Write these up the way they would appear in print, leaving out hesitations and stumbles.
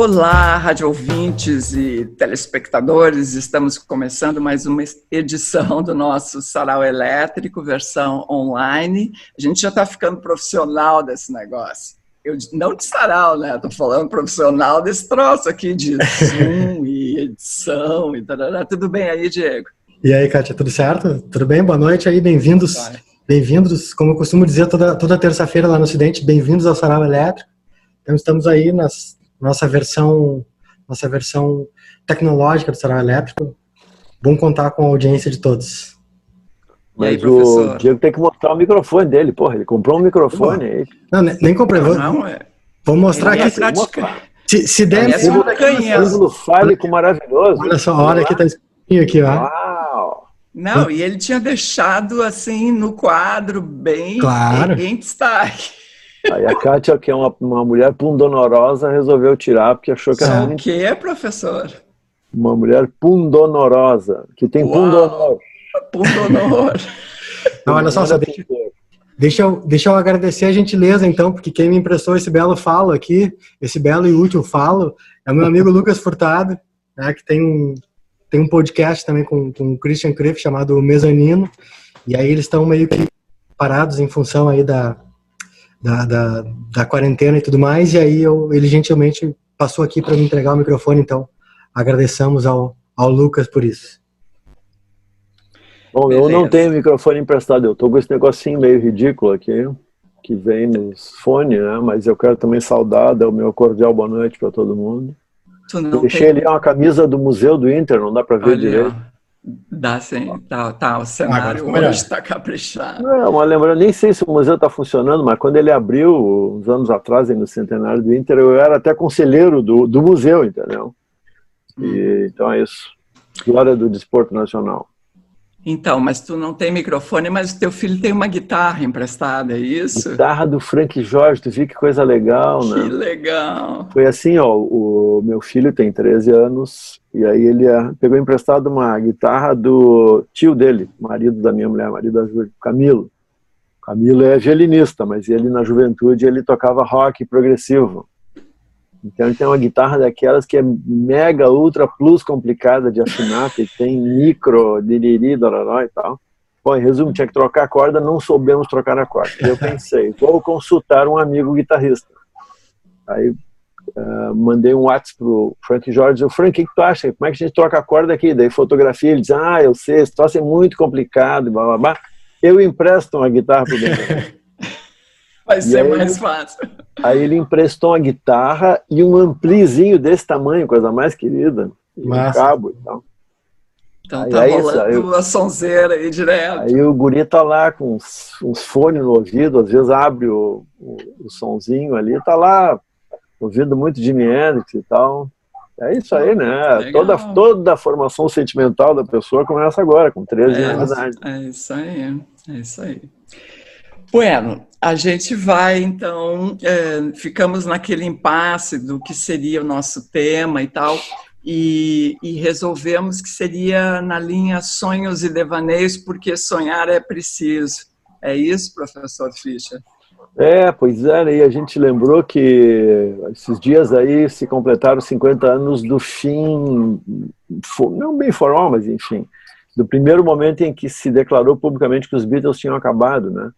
Olá, rádio ouvintes e telespectadores, estamos começando mais uma edição do nosso Sarau Elétrico, versão online. A gente já está ficando profissional desse negócio. Não de sarau, né? Estou falando profissional desse troço aqui de Zoom e edição e tarará. Tudo bem aí, Diego? E aí, Kátia, tudo certo? Tudo bem? Boa noite aí, bem-vindos. Bem-vindos, como eu costumo dizer toda terça-feira lá no Ocidente, bem-vindos ao Sarau Elétrico. Então estamos aí nossa versão tecnológica do Sarau Elétrico. Bom contar com a audiência de todos. Mas aí, professor? O Diego tem que mostrar o microfone dele, porra, ele comprou um microfone aí. Não, nem comprei. Vou mostrar aqui. Se der, símbolo fálico maravilhoso. Olha só, olha aqui, tá escritinho aqui, ó. Uau! Não, e ele tinha deixado assim no quadro bem claro. Em destaque. Aí a Kátia, que é uma mulher pundonorosa, resolveu tirar porque achou que era o que, professor? Uma mulher pundonorosa, que tem pundonor. Pundonor. Não, olha só, deixa eu agradecer a gentileza, então, porque quem me emprestou esse belo falo aqui, esse belo e útil falo, é o meu amigo Lucas Furtado, né, que tem um podcast também com o Christian Kriff chamado Mezanino, e aí eles estão meio que parados em função aí da quarentena e tudo mais, e aí ele gentilmente passou aqui para me entregar o microfone, então agradecemos ao Lucas por isso. Bom, eu não tenho microfone emprestado, eu tô com esse negocinho meio ridículo aqui, que vem nos fones, né, mas eu quero também saudar, dar o meu cordial boa noite para todo mundo. Deixei ali uma camisa do Museu do Inter, não dá para ver direito. Dá sim, tá, o cenário hoje está caprichado. Não, mas lembrando, nem sei se o museu está funcionando, mas quando ele abriu, uns anos atrás, aí no centenário do Inter, eu era até conselheiro do museu, entendeu? Então é isso. Glória do Desporto Nacional. Então, mas tu não tem microfone, mas o teu filho tem uma guitarra emprestada, é isso? Guitarra do Frank Jorge, tu viu que coisa legal, né? Que legal! Foi assim, ó, o meu filho tem 13 anos, e aí ele pegou emprestado uma guitarra do tio dele, marido da minha mulher, marido da Júlia, Camilo. Camilo é violinista, mas ele na juventude ele tocava rock progressivo. Então ele tem uma guitarra daquelas que é mega, ultra, plus complicada de afinar, que tem micro, diriri, dororó e tal. Bom, em resumo, tinha que trocar a corda, não soubemos trocar a corda. Eu pensei, vou consultar um amigo guitarrista. Aí mandei um WhatsApp pro Frank Jorge, o Frank, o que tu acha? Como é que a gente troca a corda aqui? Daí fotografia, ele diz, eu sei, esse troço é muito complicado, blá, blá, blá. Eu empresto uma guitarra pro Daniel. Vai ser mais fácil. Aí ele emprestou uma guitarra e um amplizinho desse tamanho, coisa mais querida. E um cabo e tal. Então aí, tá rolando a sonzeira aí direto. Aí o guri tá lá com uns fones no ouvido, às vezes abre o sonzinho ali, tá lá ouvindo muito Jimi Hendrix e tal. É isso aí, né? Toda a formação sentimental da pessoa começa agora, com 13 anos de idade. É isso aí, é isso aí. Bueno, a gente vai, então, ficamos naquele impasse do que seria o nosso tema e tal, e resolvemos que seria na linha sonhos e devaneios, porque sonhar é preciso. É isso, professor Fischer? Pois é, e a gente lembrou que esses dias aí se completaram 50 anos do fim, não bem formal, mas enfim, do primeiro momento em que se declarou publicamente que os Beatles tinham acabado, né?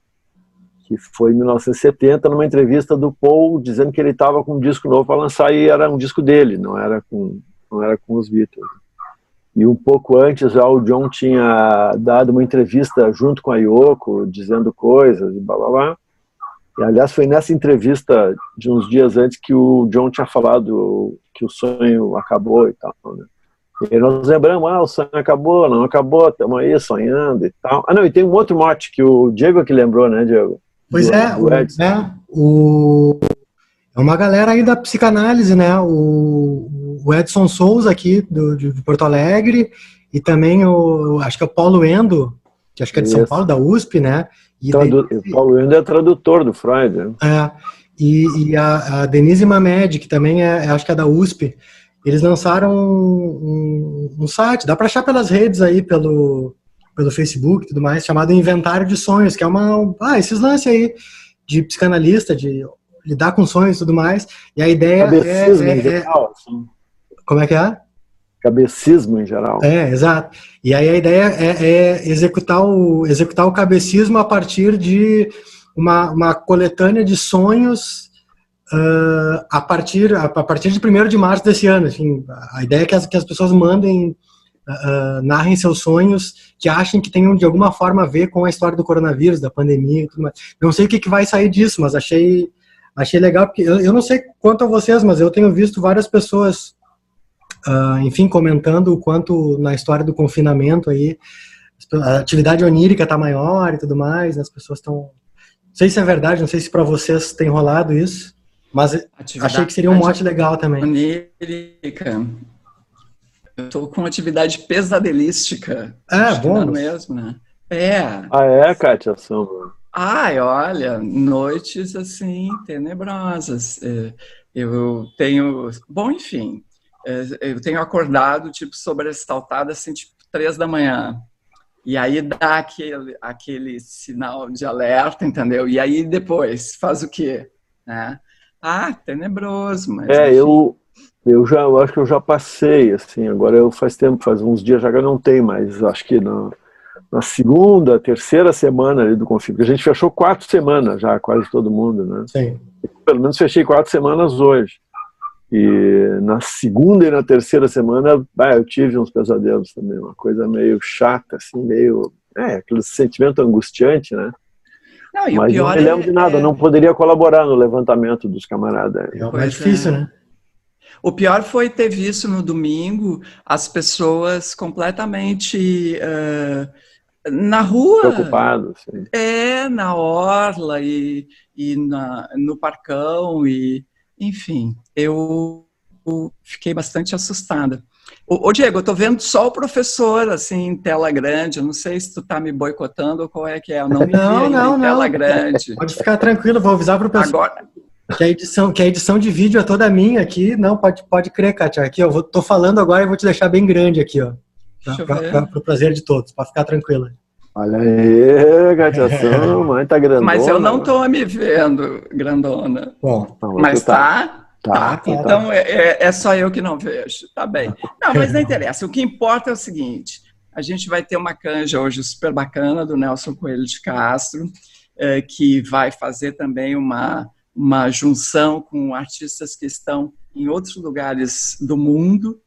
Que foi em 1970, numa entrevista do Paul, dizendo que ele estava com um disco novo para lançar e era um disco dele, não era com os Beatles. E um pouco antes já o John tinha dado uma entrevista junto com a Yoko, dizendo coisas e blá blá blá. E, aliás, foi nessa entrevista de uns dias antes que o John tinha falado que o sonho acabou e tal, né? E nós lembramos, o sonho acabou, não acabou, estamos aí sonhando e tal. Não, e tem um outro mote que o Diego que lembrou, né, Diego? Pois é uma galera aí da psicanálise, né? O Edson Souza aqui de Porto Alegre e também acho que é o Paulo Endo, que acho que é de São Paulo, da USP, né? O Paulo Endo é tradutor do Freud. Né? E a Denise Mamed, que também acho que é da USP, eles lançaram um site, dá para achar pelas redes aí, pelo Facebook e tudo mais, chamado Inventário de Sonhos, que é esses lances aí de psicanalista, de lidar com sonhos e tudo mais, e a ideia Cabecismo em geral, assim. Como é que é? Cabecismo em geral. Exato. E aí a ideia é executar o cabecismo a partir de uma coletânea de sonhos a partir de 1º de março desse ano. Enfim, a ideia é que as pessoas mandem, narrem seus sonhos que achem que tenham de alguma forma a ver com a história do coronavírus, da pandemia e tudo mais. Não sei o que vai sair disso, mas achei legal, porque eu não sei quanto a vocês, mas eu tenho visto várias pessoas, enfim, comentando o quanto na história do confinamento aí a atividade onírica está maior e tudo mais, as pessoas estão... Não sei se é verdade, não sei se para vocês tem rolado isso, mas achei que seria um mote legal também. Onírica. Eu estou com atividade pesadelística. Bom. Mesmo, né? Kátia Sombra? Ai, olha, noites assim, tenebrosas. Eu tenho... Bom, enfim, eu tenho acordado, tipo, sobressaltada, assim, tipo, 3 da manhã. E aí dá aquele sinal de alerta, entendeu? E aí depois, faz o quê? Né? Tenebroso, mas... Eu acho que eu já passei, assim, agora faz uns dias já que eu não tenho, mas acho que na segunda, terceira semana ali do confinamento, porque a gente fechou 4 semanas já, quase todo mundo, né? Sim. Pelo menos fechei 4 semanas hoje. E na segunda e na terceira semana, eu tive uns pesadelos também, uma coisa meio chata, assim, meio... aquele sentimento angustiante, né? Não, e mas o pior não me lembro de nada, não poderia colaborar no levantamento dos camaradas. É o mais difícil, né? O pior foi ter visto no domingo as pessoas completamente na rua. Preocupados. Sim. Na orla e no parcão, enfim, eu fiquei bastante assustada. Ô Diego, eu tô vendo só o professor, assim, em tela grande, eu não sei se tu tá me boicotando ou qual é que é, eu não me vi ainda em tela grande. Pode ficar tranquilo, vou avisar pro pessoal. Agora... Que a edição de vídeo é toda minha aqui, não, pode crer, Kátia, aqui, eu tô falando agora e vou te deixar bem grande aqui, ó, pro prazer de todos, para ficar tranquila. Olha aí, Kátia, mãe tá grandona. Mas eu não tô me vendo grandona. Bom, mas tá. Então tá. É só eu que não vejo, tá bem. Não, mas não interessa, o que importa é o seguinte, a gente vai ter uma canja hoje super bacana do Nelson Coelho de Castro, que vai fazer também uma junção com artistas que estão em outros lugares do mundo,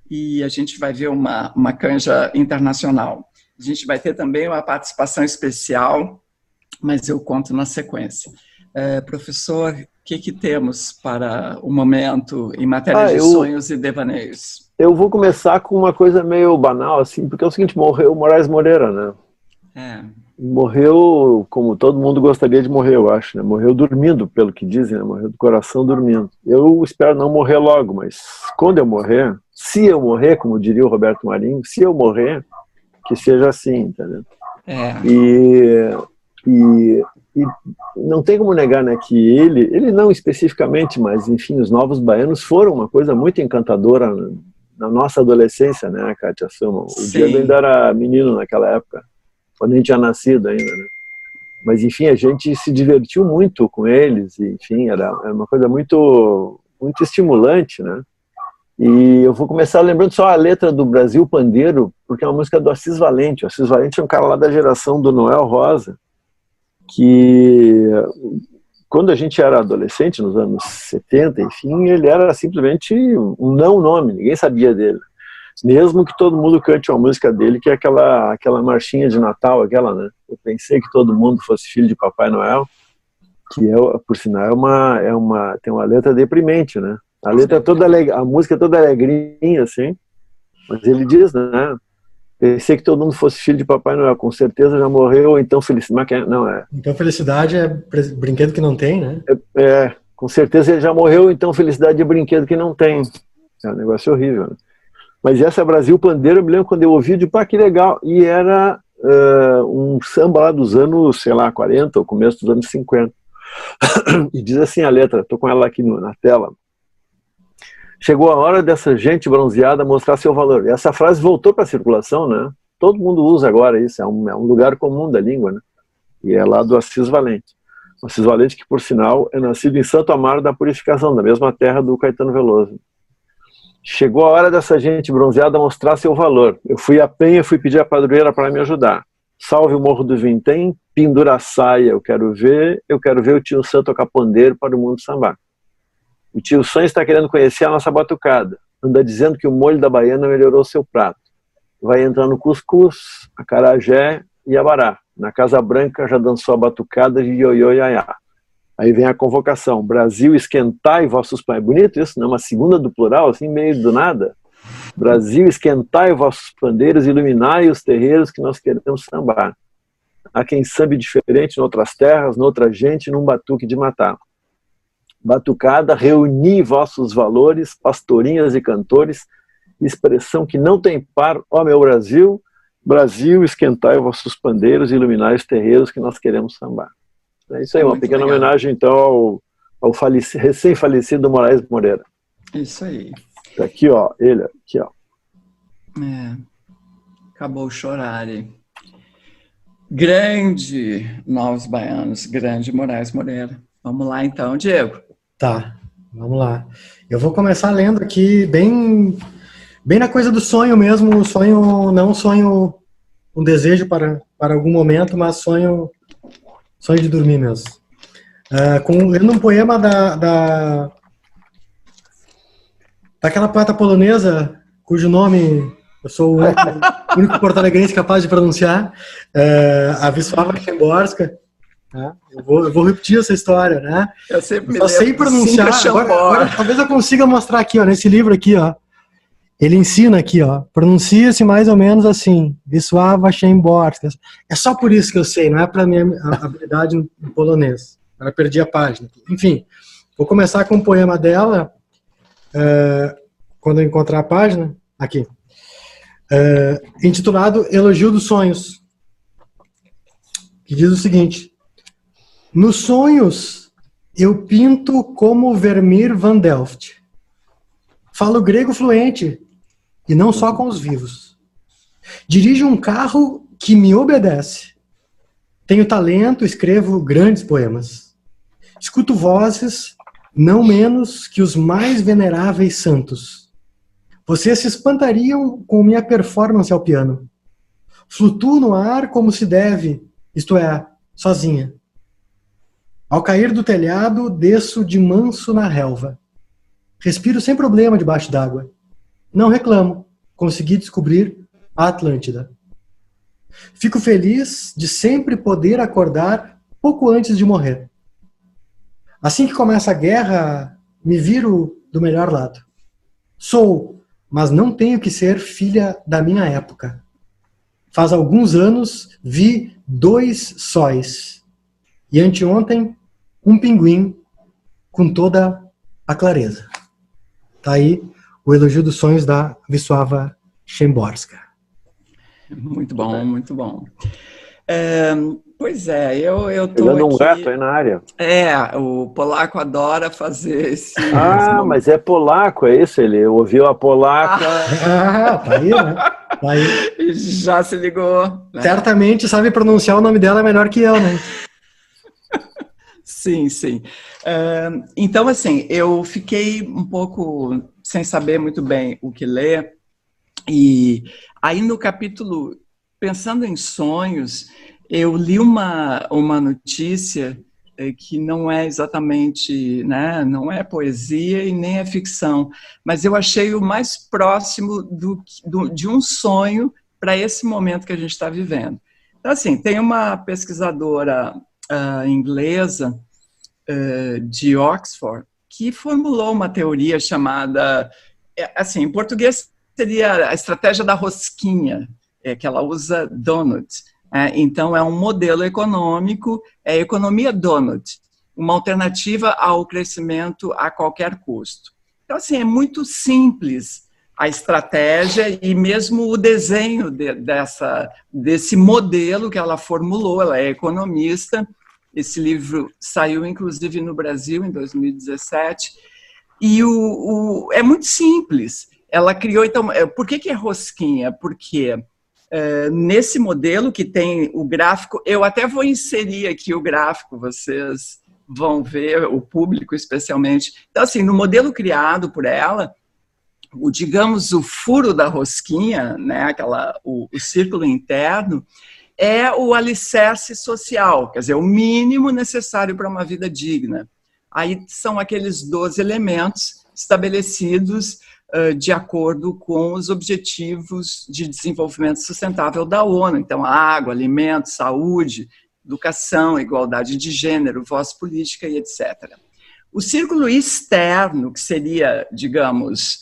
e a gente vai ver uma canja internacional. A gente vai ter também uma participação especial, mas eu conto na sequência. Professor, o que temos para o momento em matéria de sonhos e devaneios? Eu vou começar com uma coisa meio banal, assim, porque é o seguinte, morreu o Moraes Moreira, né? Morreu como todo mundo gostaria de morrer, eu acho, né? Morreu dormindo, pelo que dizem, né? Morreu do coração dormindo. Eu espero não morrer logo, mas quando eu morrer, se eu morrer, como diria o Roberto Marinho, se eu morrer, que seja assim, entendeu? E não tem como negar, né, que ele não especificamente, mas enfim, os Novos Baianos foram uma coisa muito encantadora na nossa adolescência, né, Kátia Sama? O Diego ainda era menino naquela época, quando a gente tinha nascido ainda, né? Mas enfim, a gente se divertiu muito com eles, e, enfim, era uma coisa muito, muito estimulante, né? E eu vou começar lembrando só a letra do Brasil Pandeiro, porque é uma música do Assis Valente. O Assis Valente é um cara lá da geração do Noel Rosa, que quando a gente era adolescente, nos anos 70, enfim, ele era simplesmente um não nome, ninguém sabia dele. Mesmo que todo mundo cante uma música dele, que é aquela marchinha de Natal, aquela, né? Eu pensei que todo mundo fosse filho de Papai Noel, que por sinal tem uma letra deprimente, né? A letra toda a música é toda alegrinha, assim, mas ele diz, né? Pensei que todo mundo fosse filho de Papai Noel, com certeza já morreu, ou então felicidade, não é. Então felicidade é brinquedo que não tem, né? Com certeza ele já morreu, ou então felicidade é brinquedo que não tem. É um negócio horrível, né? Mas essa Brasil Pandeiro, eu me lembro quando eu ouvi, de que legal, e era um samba lá dos anos, sei lá, 40, ou começo dos anos 50. E diz assim a letra, tô com ela aqui na tela. Chegou a hora dessa gente bronzeada mostrar seu valor. E essa frase voltou para a circulação, né? Todo mundo usa agora isso, é um lugar comum da língua, né? E é lá do Assis Valente. Assis Valente, que por sinal é nascido em Santo Amaro da Purificação, da mesma terra do Caetano Veloso. Chegou a hora dessa gente bronzeada mostrar seu valor. Eu fui à Penha, fui pedir a padroeira para me ajudar. Salve o Morro do Vintém, pendura a saia, eu quero ver o tio Sam tocar pandeiro para o mundo sambar. O tio Sam está querendo conhecer a nossa batucada. Anda dizendo que o molho da baiana melhorou seu prato. Vai entrar no cuscuz, acarajé e abará. Na Casa Branca já dançou a batucada de ioiô iaiá. Aí vem a convocação. Brasil, esquentai vossos pães. Bonito isso, né? Uma segunda do plural, assim, meio do nada. Brasil, esquentai vossos pandeiros, iluminai os terreiros que nós queremos sambar. Há quem sambe diferente noutras terras, noutra gente, num batuque de matar. Batucada, reuni vossos valores, pastorinhas e cantores, expressão que não tem par, ó meu Brasil, Brasil, esquentai vossos pandeiros, iluminai os terreiros que nós queremos sambar. É isso aí, uma pequena homenagem, então, ao recém-falecido Moraes Moreira. Isso aí. Tá aqui, ó, ele, aqui, ó. Acabou chorar. Grande Novos Baianos, grande Moraes Moreira. Vamos lá, então, Diego. Tá, vamos lá. Eu vou começar lendo aqui bem na coisa do sonho mesmo, sonho, não sonho um desejo para algum momento, mas sonho de dormir mesmo. Lendo um poema daquela poeta polonesa, cujo nome eu sou o único porto-alegrense capaz de pronunciar, a Wisława Szymborska. Eu vou repetir essa história, né? Eu sempre me só sei pronunciar. Agora, talvez eu consiga mostrar aqui, ó, nesse livro aqui, ó. Ele ensina aqui, ó, pronuncia-se mais ou menos assim, Wisława Szymborska. É só por isso que eu sei, não é para minha habilidade em polonês. Eu perdi a página. Enfim, vou começar com um poema dela, quando eu encontrar a página, aqui, intitulado Elogio dos Sonhos, que diz o seguinte: nos sonhos eu pinto como Vermeer van Delft. Falo grego fluente, e não só com os vivos. Dirijo um carro que me obedece. Tenho talento, escrevo grandes poemas. Escuto vozes, não menos que os mais veneráveis santos. Vocês se espantariam com minha performance ao piano. Flutuo no ar como se deve, isto é, sozinha. Ao cair do telhado, desço de manso na relva. Respiro sem problema debaixo d'água. Não reclamo, consegui descobrir a Atlântida. Fico feliz de sempre poder acordar pouco antes de morrer. Assim que começa a guerra, me viro do melhor lado. Sou, mas não tenho que ser filha da minha época. Faz alguns anos vi 2 sóis. E anteontem, um pinguim com toda a clareza. Tá aí o elogio dos sonhos da Wisława Szymborska. Muito bom, muito bom. Pois é, eu tô pegando aqui... um gato aí na área. O polaco adora fazer esse... Mas é polaco, é isso? Ele ouviu a polaca... Tá aí, né? Tá aí. Já se ligou. Né? Certamente sabe pronunciar o nome dela melhor que eu, né? Sim, sim. Então, assim, eu fiquei um pouco sem saber muito bem o que ler, e aí no capítulo, pensando em sonhos, eu li uma notícia que não é exatamente, né, não é poesia e nem é ficção, mas eu achei o mais próximo de um sonho para esse momento que a gente está vivendo. Então, assim, tem uma pesquisadora inglesa de Oxford que formulou uma teoria chamada, assim, em português seria a estratégia da rosquinha, que ela usa donut. Então, é um modelo econômico, é a economia donut, uma alternativa ao crescimento a qualquer custo. Então, assim, é muito simples a estratégia e mesmo o desenho desse modelo que ela formulou. Ela é economista. Esse livro saiu, inclusive, no Brasil, em 2017. E é muito simples. Ela criou, então... Por que é rosquinha? Porque nesse modelo que tem o gráfico, eu até vou inserir aqui o gráfico, vocês vão ver, o público especialmente. Então, assim, no modelo criado por ela, digamos, o furo da rosquinha, né, o círculo interno, é o alicerce social, quer dizer, o mínimo necessário para uma vida digna. Aí são aqueles 12 elementos estabelecidos de acordo com os Objetivos de Desenvolvimento Sustentável da ONU. Então, água, alimentos, saúde, educação, igualdade de gênero, voz política e etc. O círculo externo, que seria, digamos,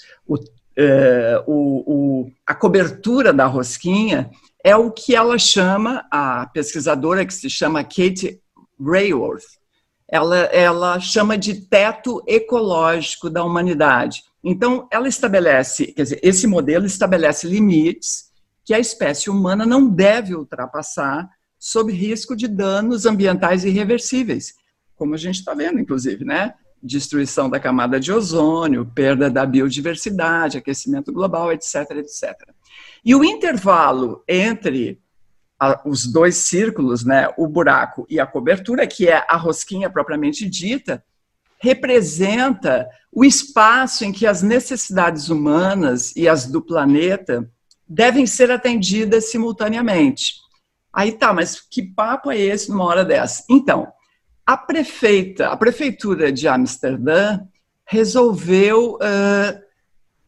a cobertura da rosquinha, é o que ela chama, a pesquisadora que se chama Kate Raworth, ela chama de teto ecológico da humanidade. Então, ela estabelece, quer dizer, esse modelo estabelece limites que a espécie humana não deve ultrapassar sob risco de danos ambientais irreversíveis, como a gente está vendo, inclusive, né? Destruição da camada de ozônio, perda da biodiversidade, aquecimento global, etc., etc. E o intervalo entre os dois círculos, né, o buraco e a cobertura, que é a rosquinha propriamente dita, representa o espaço em que as necessidades humanas e as do planeta devem ser atendidas simultaneamente. Aí tá, mas que papo é esse numa hora dessa? Então, a prefeitura de Amsterdã resolveu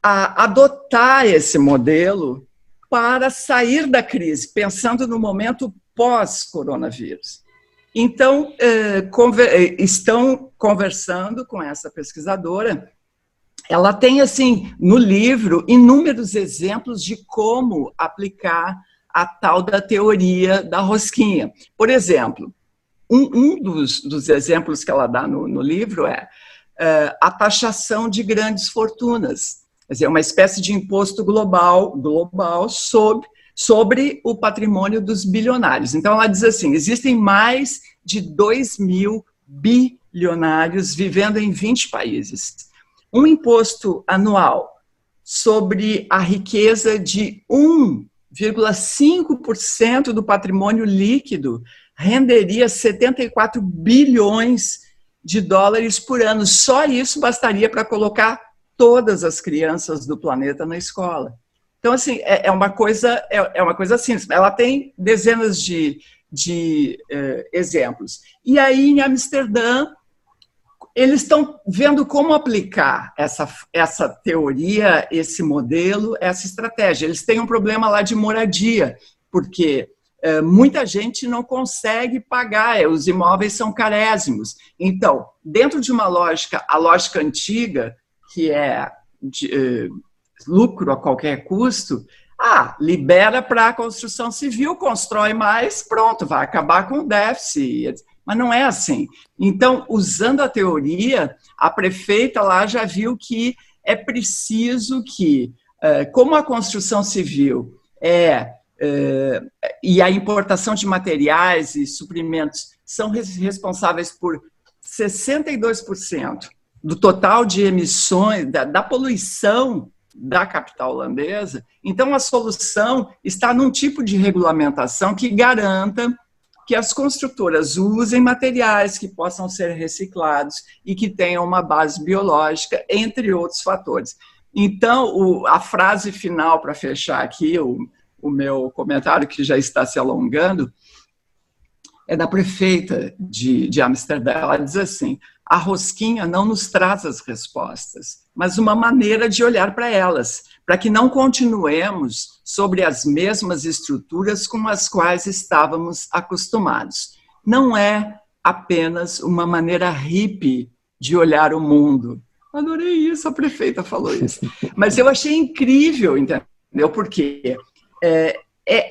adotar esse modelo para sair da crise, pensando no momento pós-coronavírus. Então, estão conversando com essa pesquisadora. Ela tem, assim, no livro, inúmeros exemplos de como aplicar a tal da teoria da rosquinha. Por exemplo, um dos exemplos que ela dá no livro é a taxação de grandes fortunas. Quer dizer, uma espécie de imposto global sobre o patrimônio dos bilionários. Então, ela diz assim, existem mais de 2.000 bilionários vivendo em 20 países. Um imposto anual sobre a riqueza de 1,5% do patrimônio líquido renderia 74 bilhões de dólares por ano. Só isso bastaria para colocar todas as crianças do planeta na escola. Então, assim, é uma coisa simples. Ela tem dezenas de exemplos. E aí, em Amsterdã, eles estão vendo como aplicar essa teoria, esse modelo, essa estratégia. Eles têm um problema lá de moradia, porque muita gente não consegue pagar, os imóveis são carésimos. Então, dentro de uma lógica, a lógica antiga, que é lucro a qualquer custo, libera para a construção civil, constrói mais, pronto, vai acabar com o déficit. Mas não é assim. Então, usando a teoria, a prefeita lá já viu que é preciso que, como a construção civil e a importação de materiais e suprimentos são responsáveis por 62% do total de emissões, da poluição da capital holandesa, então a solução está num tipo de regulamentação que garanta que as construtoras usem materiais que possam ser reciclados e que tenham uma base biológica, entre outros fatores. Então, a frase final para fechar aqui, o meu comentário, que já está se alongando, é da prefeita de Amsterdã. Ela diz assim, a rosquinha não nos traz as respostas, mas uma maneira de olhar para elas, para que não continuemos sobre as mesmas estruturas com as quais estávamos acostumados. Não é apenas uma maneira hippie de olhar o mundo. Adorei isso, a prefeita falou isso. Mas eu achei incrível, entendeu? Porque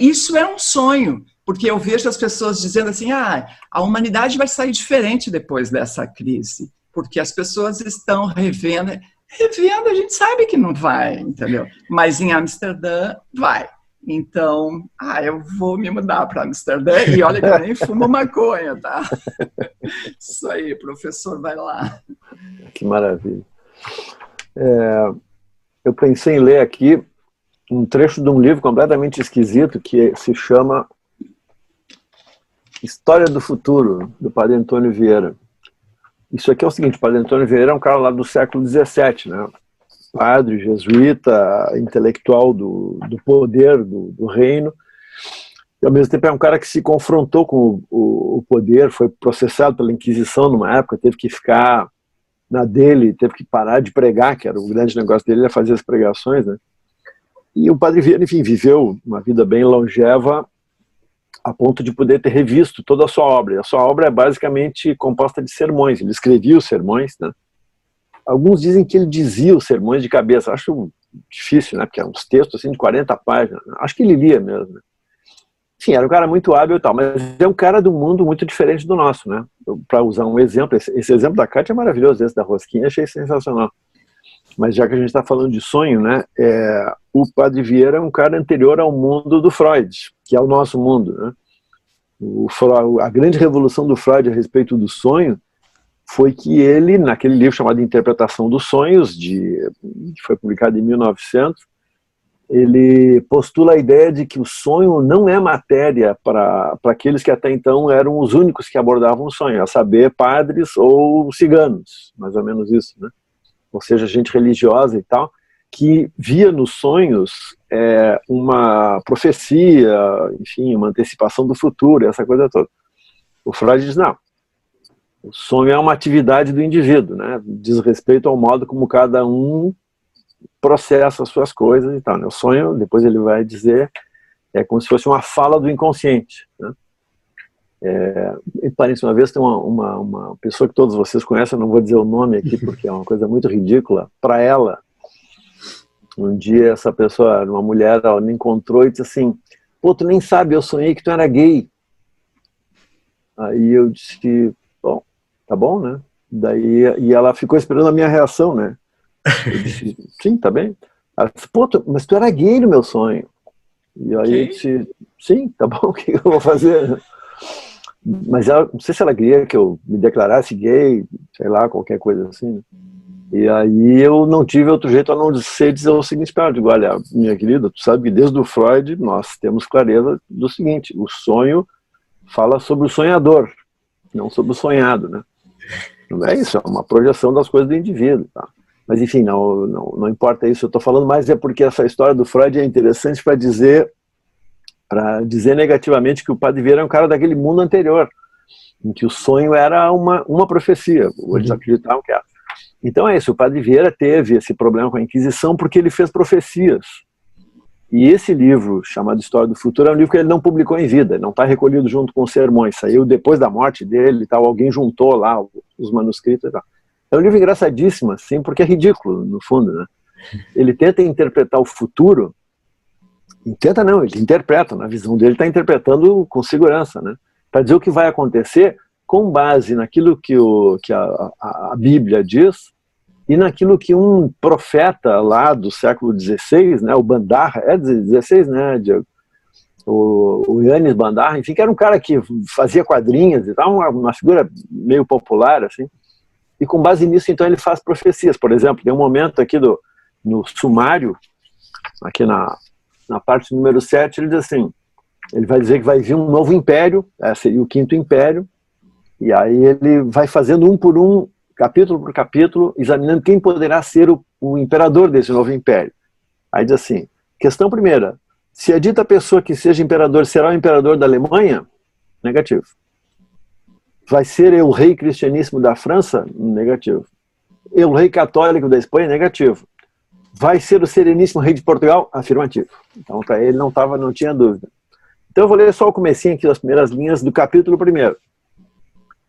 isso é um sonho. Porque eu vejo as pessoas dizendo assim, a humanidade vai sair diferente depois dessa crise, porque as pessoas estão revendo, a gente sabe que não vai, entendeu? Mas em Amsterdã vai. Então, eu vou me mudar para Amsterdã e olha que eu nem fumo maconha, tá? Isso aí, professor, vai lá. Que maravilha. Eu pensei em ler aqui um trecho de um livro completamente esquisito que se chama História do Futuro, do Padre Antônio Vieira. Isso aqui é o seguinte: o Padre Antônio Vieira é um cara lá do século XVII, né? Padre, jesuíta, intelectual do poder, do reino, e ao mesmo tempo é um cara que se confrontou com o poder, foi processado pela Inquisição numa época, teve que ficar na dele, teve que parar de pregar, que era o grande negócio dele, era fazer as pregações, né? E o Padre Vieira, enfim, viveu uma vida bem longeva, a ponto de poder ter revisto toda a sua obra. E a sua obra é basicamente composta de sermões, ele escrevia os sermões, né? Alguns dizem que ele dizia os sermões de cabeça, acho difícil, né? Porque é uns textos assim de 40 páginas, acho que ele lia mesmo, né? Enfim, era um cara muito hábil e tal, mas é um cara do mundo muito diferente do nosso, né? Para usar um exemplo, esse exemplo da Kátia é maravilhoso, esse da rosquinha, achei sensacional. Mas já que a gente está falando de sonho, né? O Padre Vieira é um cara anterior ao mundo do Freud, que é o nosso mundo, né? A grande revolução do Freud a respeito do sonho foi que ele, naquele livro chamado Interpretação dos Sonhos, que foi publicado em 1900, ele postula a ideia de que o sonho não é matéria para aqueles que até então eram os únicos que abordavam o sonho, a saber, padres ou ciganos, mais ou menos isso, né? Ou seja, gente religiosa e tal, que via nos sonhos uma profecia, enfim, uma antecipação do futuro, essa coisa toda. O Freud diz, não, o sonho é uma atividade do indivíduo, né? Diz respeito ao modo como cada um processa as suas coisas e tal, né? O sonho, depois ele vai dizer, é como se fosse uma fala do inconsciente, né? Parece uma vez tem uma pessoa que todos vocês conhecem, eu não vou dizer o nome aqui porque é uma coisa muito ridícula, para ela, um dia essa pessoa, uma mulher, ela me encontrou e disse assim, pô, tu nem sabe, eu sonhei que tu era gay. Aí eu disse, bom, tá bom, né? E ela ficou esperando a minha reação, né? Eu disse, sim, tá bem. Ela disse, pô, mas tu era gay no meu sonho. E aí eu disse, sim, tá bom, o que eu vou fazer? Mas ela, não sei se ela queria que eu me declarasse gay, sei lá, qualquer coisa assim. E aí eu não tive outro jeito a não ser dizer o seguinte para ela, digo, olha, minha querida, tu sabe que desde o Freud nós temos clareza do seguinte, o sonho fala sobre o sonhador, não sobre o sonhado, né? Não é isso, é uma projeção das coisas do indivíduo, tá? Mas enfim, não importa isso, eu estou falando mais porque essa história do Freud é interessante para dizer negativamente que o Padre Vieira é um cara daquele mundo anterior, em que o sonho era uma profecia, eles acreditavam que era. Então é isso, o Padre Vieira teve esse problema com a Inquisição porque ele fez profecias. E esse livro, chamado História do Futuro, é um livro que ele não publicou em vida, não está recolhido junto com os sermões, saiu depois da morte dele e tal, alguém juntou lá os manuscritos e tal. É um livro engraçadíssimo, assim, porque é ridículo, no fundo, né? Ele tenta interpretar o futuro, ele interpreta, na visão dele, está interpretando com segurança, né? Para dizer o que vai acontecer com base naquilo que a Bíblia diz e naquilo que um profeta lá do século XVI, né, o Bandarra, é 16, né, Diego? O Yannis Bandarra, enfim, que era um cara que fazia quadrinhas e tal, uma figura meio popular, assim. E com base nisso, então, ele faz profecias. Por exemplo, tem um momento aqui no sumário, aqui na parte número 7, ele diz assim, ele vai dizer que vai vir um novo império, seria o quinto império, e aí ele vai fazendo um por um, capítulo por capítulo, examinando quem poderá ser o imperador desse novo império. Aí diz assim, questão primeira, se a dita pessoa que seja imperador será o imperador da Alemanha? Negativo. Vai ser o rei cristianíssimo da França? Negativo. O rei católico da Espanha? Negativo. Vai ser o sereníssimo rei de Portugal? Afirmativo. Então, para ele não tinha dúvida. Então, eu vou ler só o comecinho aqui, as primeiras linhas do capítulo 1.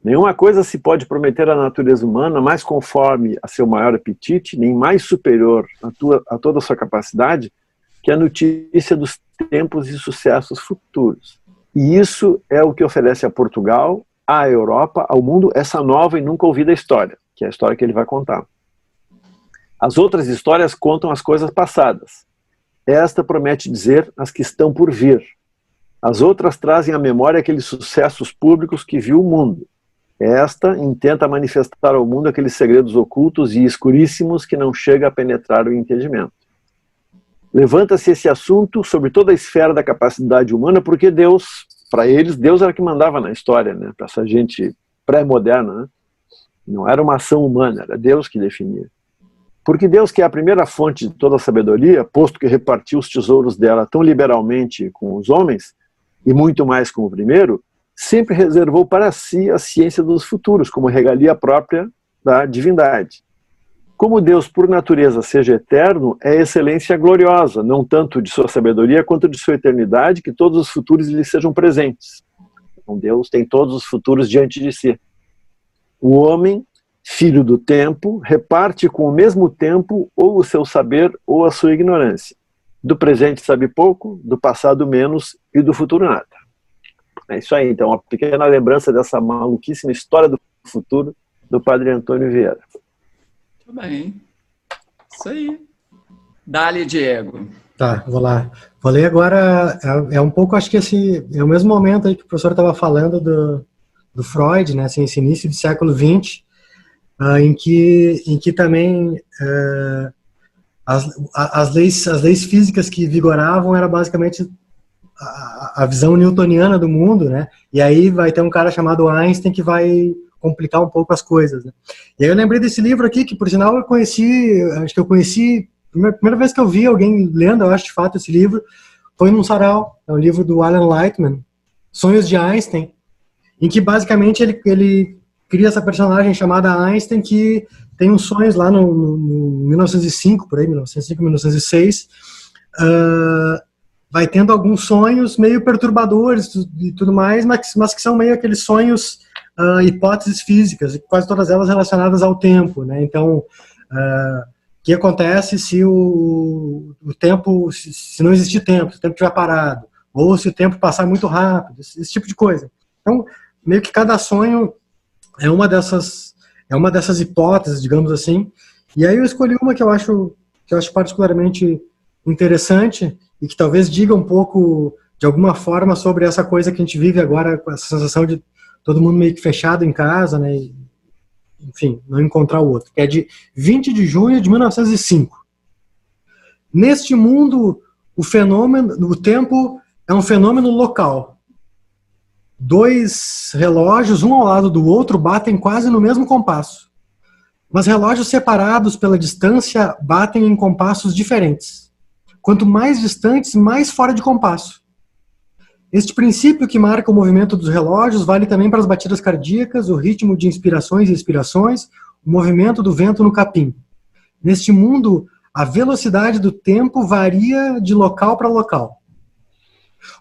Nenhuma coisa se pode prometer à natureza humana mais conforme a seu maior apetite, nem mais superior a toda a sua capacidade, que a notícia dos tempos e sucessos futuros. E isso é o que oferece a Portugal, à Europa, ao mundo, essa nova e nunca ouvida história, que é a história que ele vai contar. As outras histórias contam as coisas passadas. Esta promete dizer as que estão por vir. As outras trazem à memória aqueles sucessos públicos que viu o mundo. Esta intenta manifestar ao mundo aqueles segredos ocultos e escuríssimos que não chega a penetrar o entendimento. levanta-se esse assunto sobre toda a esfera da capacidade humana, porque Deus, para eles, Deus era que mandava na história, né? Para essa gente pré-moderna, né? Não era uma ação humana, era Deus que definia. Porque Deus, que é a primeira fonte de toda a sabedoria, posto que repartiu os tesouros dela tão liberalmente com os homens, e muito mais com o primeiro, sempre reservou para si a ciência dos futuros, como regalia própria da divindade. Como Deus, por natureza, seja eterno, é excelência gloriosa, não tanto de sua sabedoria quanto de sua eternidade, que todos os futuros lhe sejam presentes. Então Deus tem todos os futuros diante de si. O homem, filho do tempo, reparte com o mesmo tempo ou o seu saber ou a sua ignorância. Do presente sabe pouco, do passado menos e do futuro nada. É isso aí, então, uma pequena lembrança dessa maluquíssima história do futuro do Padre Antônio Vieira. Muito bem. Isso aí. Dá-lhe, Diego. Tá, vou lá. Vou ler agora, é um pouco, acho que esse é o mesmo momento aí que o professor estava falando do Freud, né, assim, esse início do século XX, em que também as leis físicas que vigoravam era basicamente a visão newtoniana do mundo, né, e aí vai ter um cara chamado Einstein que vai complicar um pouco as coisas, né. E aí eu lembrei desse livro aqui, que por sinal acho que eu conheci, a primeira vez que eu vi alguém lendo, eu acho de fato esse livro, foi num sarau, é um livro do Alan Lightman, Sonhos de Einstein, em que basicamente ele cria essa personagem chamada Einstein que tem uns sonhos lá no 1905, por aí, 1905, 1906, vai tendo alguns sonhos meio perturbadores e tudo mais, mas que são meio aqueles sonhos, hipóteses físicas, e quase todas elas relacionadas ao tempo, né? Então, o que acontece se o tempo, se não existir tempo, se o tempo estiver parado, ou se o tempo passar muito rápido, esse tipo de coisa. Então, meio que cada sonho é uma dessas hipóteses, digamos assim. E aí eu escolhi uma que eu acho particularmente interessante e que talvez diga um pouco, de alguma forma, sobre essa coisa que a gente vive agora, com essa sensação de todo mundo meio que fechado em casa, né? E, enfim, não encontrar o outro. Que é de 20 de junho de 1905. Neste mundo, o tempo é um fenômeno local. Dois relógios, um ao lado do outro, batem quase no mesmo compasso. Mas relógios separados pela distância batem em compassos diferentes. Quanto mais distantes, mais fora de compasso. Este princípio que marca o movimento dos relógios vale também para as batidas cardíacas, o ritmo de inspirações e expirações, o movimento do vento no capim. Neste mundo, a velocidade do tempo varia de local para local.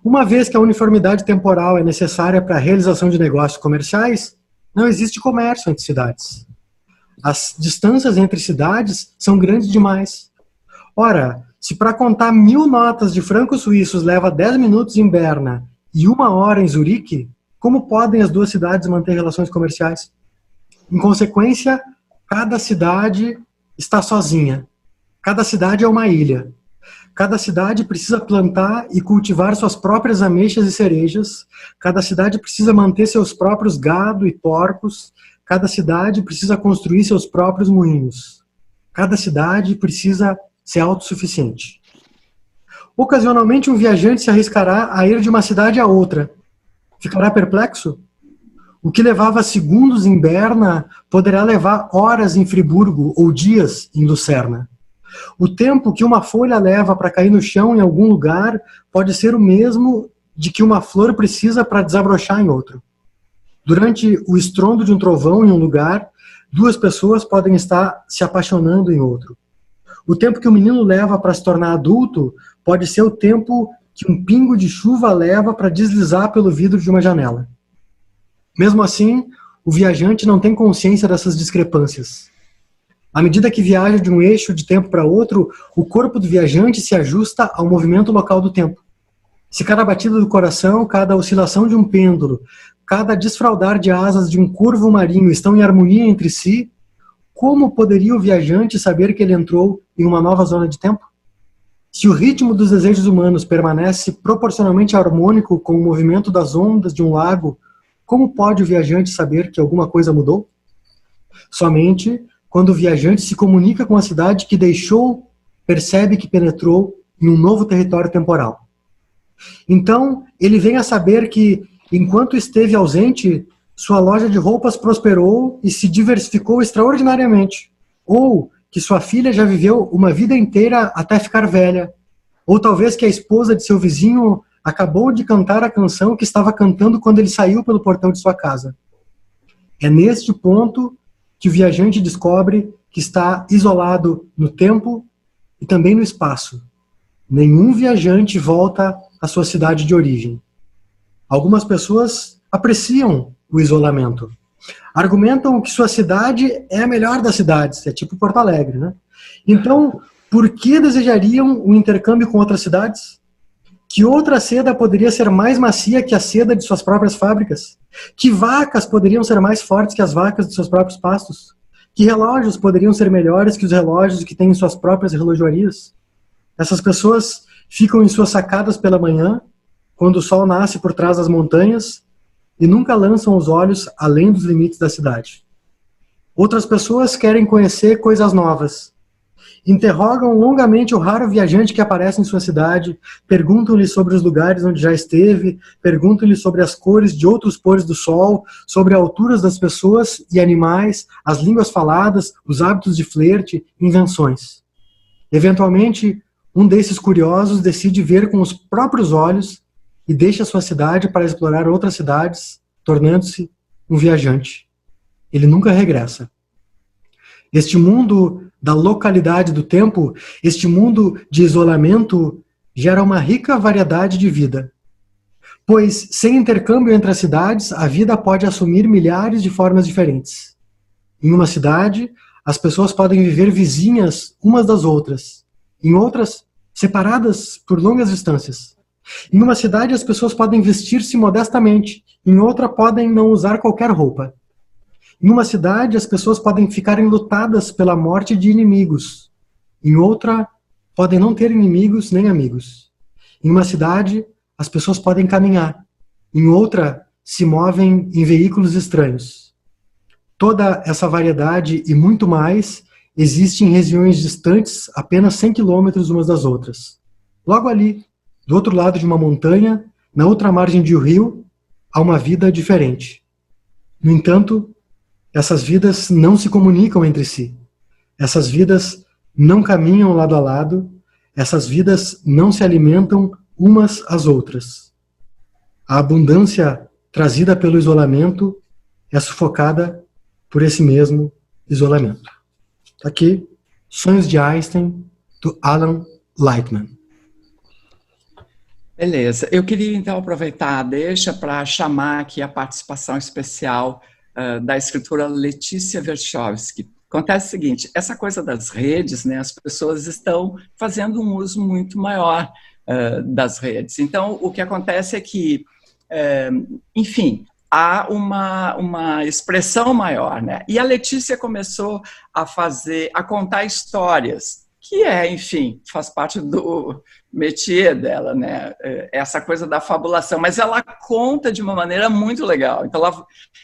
Uma vez que a uniformidade temporal é necessária para a realização de negócios comerciais, não existe comércio entre cidades. As distâncias entre cidades são grandes demais. Ora, se para contar 1000 notas de francos suíços leva 10 minutos em Berna e 1 hora em Zurique, como podem as duas cidades manter relações comerciais? Em consequência, cada cidade está sozinha. Cada cidade é uma ilha. Cada cidade precisa plantar e cultivar suas próprias ameixas e cerejas. Cada cidade precisa manter seus próprios gado e porcos. Cada cidade precisa construir seus próprios moinhos. Cada cidade precisa ser autossuficiente. Ocasionalmente, um viajante se arriscará a ir de uma cidade a outra. Ficará perplexo? O que levava segundos em Berna poderá levar horas em Friburgo ou dias em Lucerna. O tempo que uma folha leva para cair no chão em algum lugar pode ser o mesmo de que uma flor precisa para desabrochar em outro. Durante o estrondo de um trovão em um lugar, duas pessoas podem estar se apaixonando em outro. O tempo que o menino leva para se tornar adulto pode ser o tempo que um pingo de chuva leva para deslizar pelo vidro de uma janela. Mesmo assim, o viajante não tem consciência dessas discrepâncias. À medida que viaja de um eixo de tempo para outro, o corpo do viajante se ajusta ao movimento local do tempo. Se cada batida do coração, cada oscilação de um pêndulo, cada desfraldar de asas de um corvo marinho estão em harmonia entre si, como poderia o viajante saber que ele entrou em uma nova zona de tempo? Se o ritmo dos desejos humanos permanece proporcionalmente harmônico com o movimento das ondas de um lago, como pode o viajante saber que alguma coisa mudou? Somente quando o viajante se comunica com a cidade que deixou, percebe que penetrou em um novo território temporal. Então, ele vem a saber que, enquanto esteve ausente, sua loja de roupas prosperou e se diversificou extraordinariamente. Ou que sua filha já viveu uma vida inteira até ficar velha. Ou talvez que a esposa de seu vizinho acabou de cantar a canção que estava cantando quando ele saiu pelo portão de sua casa. É neste ponto que o viajante descobre que está isolado no tempo e também no espaço. Nenhum viajante volta à sua cidade de origem. Algumas pessoas apreciam o isolamento. Argumentam que sua cidade é a melhor das cidades, é tipo Porto Alegre, né? Então, por que desejariam um intercâmbio com outras cidades? Que outra seda poderia ser mais macia que a seda de suas próprias fábricas? Que vacas poderiam ser mais fortes que as vacas de seus próprios pastos? Que relógios poderiam ser melhores que os relógios que têm em suas próprias relojoarias? Essas pessoas ficam em suas sacadas pela manhã, quando o sol nasce por trás das montanhas, e nunca lançam os olhos além dos limites da cidade. Outras pessoas querem conhecer coisas novas. Interrogam longamente o raro viajante que aparece em sua cidade, perguntam-lhe sobre os lugares onde já esteve, perguntam-lhe sobre as cores de outros pôres do sol, sobre alturas das pessoas e animais, as línguas faladas, os hábitos de flerte, invenções. Eventualmente, um desses curiosos decide ver com os próprios olhos e deixa sua cidade para explorar outras cidades, tornando-se um viajante. Ele nunca regressa. Este mundo da localidade do tempo, este mundo de isolamento, gera uma rica variedade de vida. Pois, sem intercâmbio entre as cidades, a vida pode assumir milhares de formas diferentes. Em uma cidade, as pessoas podem viver vizinhas umas das outras. Em outras, separadas por longas distâncias. Em uma cidade, as pessoas podem vestir-se modestamente. Em outra, podem não usar qualquer roupa. Em uma cidade, as pessoas podem ficar enlutadas pela morte de inimigos. Em outra, podem não ter inimigos nem amigos. Em uma cidade, as pessoas podem caminhar. Em outra, se movem em veículos estranhos. Toda essa variedade e muito mais existe em regiões distantes apenas 100 quilômetros umas das outras. Logo ali, do outro lado de uma montanha, na outra margem de um rio, há uma vida diferente. No entanto, essas vidas não se comunicam entre si. Essas vidas não caminham lado a lado. Essas vidas não se alimentam umas às outras. A abundância trazida pelo isolamento é sufocada por esse mesmo isolamento. Aqui, Sonhos de Einstein, do Alan Lightman. Beleza. Eu queria, então, aproveitar a deixa para chamar aqui a participação especial da escritora Letícia Werschowski. Acontece o seguinte, essa coisa das redes, né, as pessoas estão fazendo um uso muito maior das redes. Então, o que acontece é que, enfim, há uma expressão maior, né? E a Letícia começou a contar histórias, que enfim, faz parte do métier dela, né? Essa coisa da fabulação, mas ela conta de uma maneira muito legal. Então,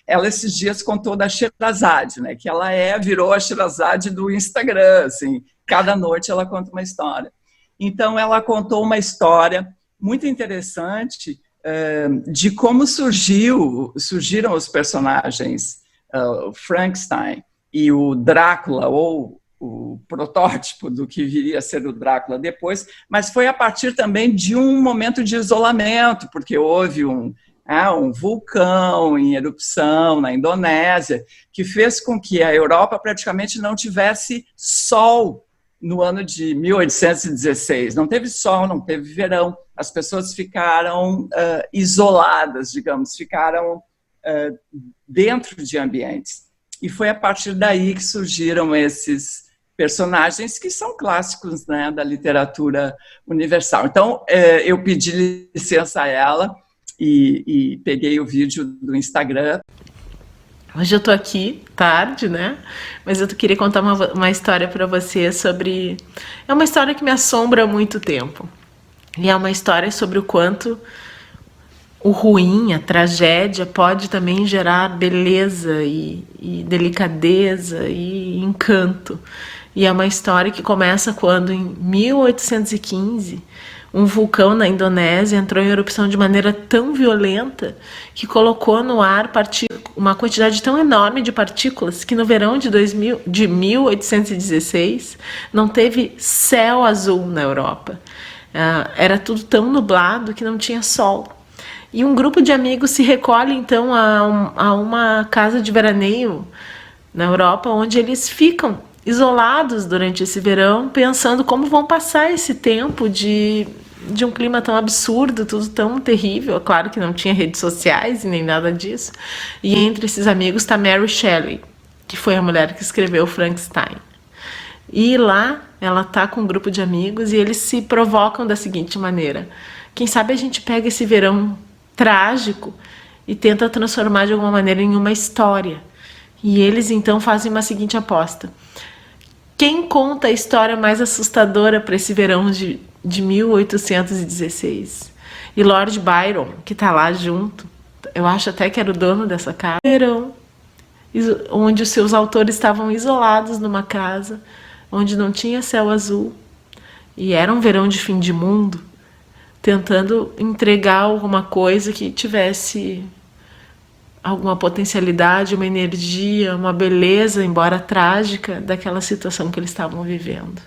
ela esses dias contou da Sherazade, né? Que ela virou a Sherazade do Instagram, assim, cada noite ela conta uma história. Então, ela contou uma história muito interessante de como surgiram os personagens o Frankenstein e o Drácula, ou o protótipo do que viria a ser o Drácula depois, mas foi a partir também de um momento de isolamento, porque houve um vulcão em erupção na Indonésia, que fez com que a Europa praticamente não tivesse sol no ano de 1816. Não teve sol, não teve verão. As pessoas ficaram isoladas, digamos, ficaram dentro de ambientes. E foi a partir daí que surgiram esses personagens que são clássicos, né, da literatura universal. Então, eu pedi licença a ela e peguei o vídeo do Instagram. Hoje eu tô aqui, tarde, né? Mas eu queria contar uma história para você sobre... É uma história que me assombra há muito tempo. E é uma história sobre o quanto o ruim, a tragédia, pode também gerar beleza e delicadeza e encanto. E é uma história que começa quando, em 1815, um vulcão na Indonésia entrou em erupção de maneira tão violenta que colocou no ar uma quantidade tão enorme de partículas que no verão de 1816 não teve céu azul na Europa. Era tudo tão nublado que não tinha sol. E um grupo de amigos se recolhe então a uma casa de veraneio na Europa, onde eles ficam isolados durante esse verão, pensando como vão passar esse tempo de um clima tão absurdo, tudo tão terrível. Claro que não tinha redes sociais e nem nada disso. E entre esses amigos está Mary Shelley, que foi a mulher que escreveu Frankenstein. E lá ela está com um grupo de amigos e eles se provocam da seguinte maneira: quem sabe a gente pega esse verão trágico e tenta transformar de alguma maneira em uma história. E eles então fazem uma seguinte aposta: quem conta a história mais assustadora para esse verão de 1816? E Lord Byron, que está lá junto, eu acho até que era o dono dessa casa, verão, onde os seus autores estavam isolados numa casa, onde não tinha céu azul, e era um verão de fim de mundo, tentando entregar alguma coisa que tivesse alguma potencialidade, uma energia, uma beleza, embora trágica, daquela situação que eles estavam vivendo.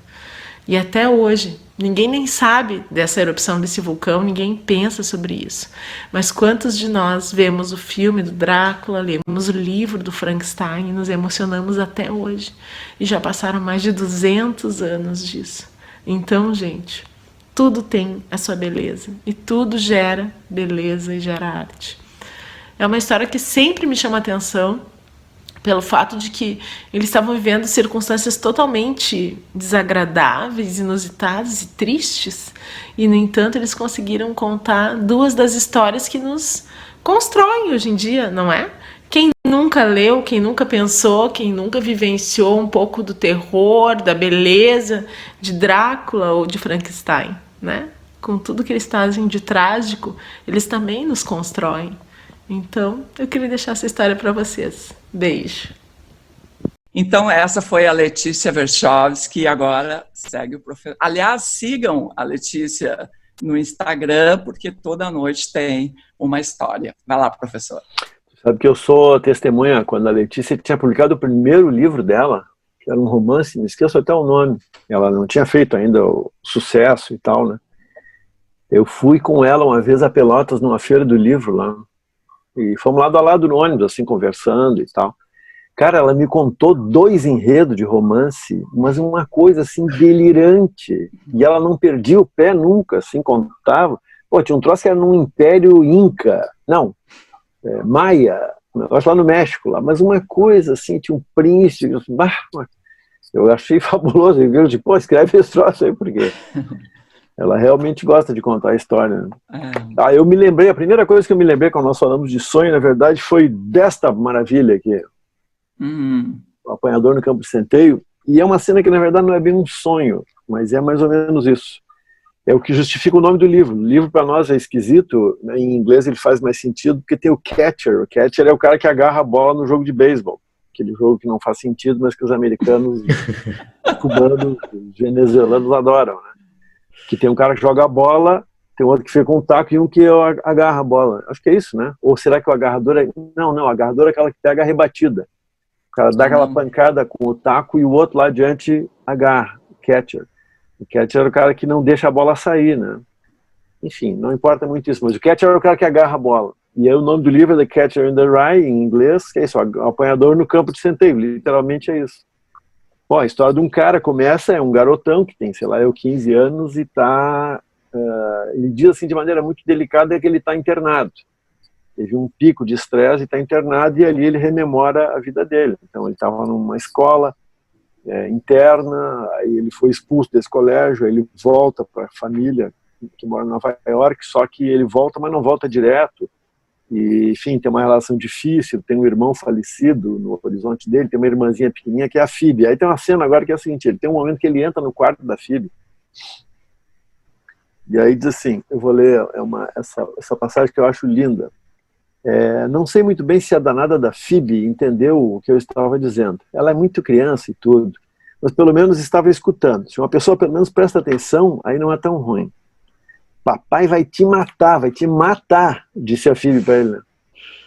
E até hoje, ninguém nem sabe dessa erupção desse vulcão, ninguém pensa sobre isso. Mas quantos de nós vemos o filme do Drácula, lemos o livro do Frankenstein e nos emocionamos até hoje? E já passaram mais de 200 anos disso. Então, gente, tudo tem a sua beleza. E tudo gera beleza e gera arte. É uma história que sempre me chama a atenção pelo fato de que eles estavam vivendo circunstâncias totalmente desagradáveis, inusitadas e tristes, e, no entanto, eles conseguiram contar duas das histórias que nos constroem hoje em dia, não é? Quem nunca leu, quem nunca pensou, quem nunca vivenciou um pouco do terror, da beleza de Drácula ou de Frankenstein, né? Com tudo que eles trazem de trágico, eles também nos constroem. Então, eu queria deixar essa história para vocês. Beijo. Então, essa foi a Letícia Verchovski, e agora segue o professor. Aliás, sigam a Letícia no Instagram, porque toda noite tem uma história. Vai lá, professor. Sabe que eu sou testemunha quando a Letícia tinha publicado o primeiro livro dela, que era um romance, me esqueço até o nome. Ela não tinha feito ainda o sucesso e tal, né? Eu fui com ela uma vez a Pelotas, numa feira do livro lá. E fomos lado a lado no ônibus, assim, conversando e tal. Cara, ela me contou 2 enredos de romance, mas uma coisa, assim, delirante. E ela não perdia o pé nunca, assim, contava. Pô, tinha um troço que era num Império Inca. Não, Maia, eu acho lá no México, lá. Mas uma coisa, assim, tinha um príncipe. Eu achei fabuloso. Eu digo, pô, escreve esse troço aí, por quê? Ela realmente gosta de contar a história. Né? Eu me lembrei, a primeira coisa que eu me lembrei quando nós falamos de sonho, na verdade, foi desta maravilha aqui. O Apanhador no Campo de Centeio. E é uma cena que, na verdade, não é bem um sonho, mas é mais ou menos isso. É o que justifica o nome do livro. O livro, para nós, é esquisito. Né? Em inglês, ele faz mais sentido, porque tem o catcher. O catcher é o cara que agarra a bola no jogo de beisebol. Aquele jogo que não faz sentido, mas que os americanos, os cubanos, os venezuelanos adoram, né? Que tem um cara que joga a bola, tem outro que fica com o taco e um que agarra a bola. Acho que é isso, né? Ou será que o agarrador é... Não, o agarrador é aquela que pega a rebatida. O cara dá aquela pancada com o taco e o outro lá adiante agarra, o catcher. O catcher é o cara que não deixa a bola sair, né? Enfim, não importa muito isso, mas o catcher é o cara que agarra a bola. E aí o nome do livro é The Catcher in the Rye, em inglês, que é isso, o apanhador no campo de centeio, literalmente é isso. Bom, a história de um cara começa, é um garotão que tem, sei lá, 15 anos e tá... ele diz assim de maneira muito delicada que ele está internado. Teve um pico de estresse e está internado, e ali ele rememora a vida dele. Então ele estava numa escola interna, aí ele foi expulso desse colégio, aí ele volta para a família que mora em Nova York, só que ele volta, mas não volta direto. E, enfim, tem uma relação difícil, tem um irmão falecido no horizonte dele, tem uma irmãzinha pequenininha que é a Phoebe. Aí tem uma cena agora que é a seguinte, ele tem um momento que ele entra no quarto da Phoebe, e aí diz assim, eu vou ler essa passagem que eu acho linda. Não sei muito bem se a danada da Phoebe entendeu o que eu estava dizendo. Ela é muito criança e tudo, mas pelo menos estava escutando. Se uma pessoa pelo menos presta atenção, aí não é tão ruim. Papai vai te matar, disse a Phoebe para ele. Né?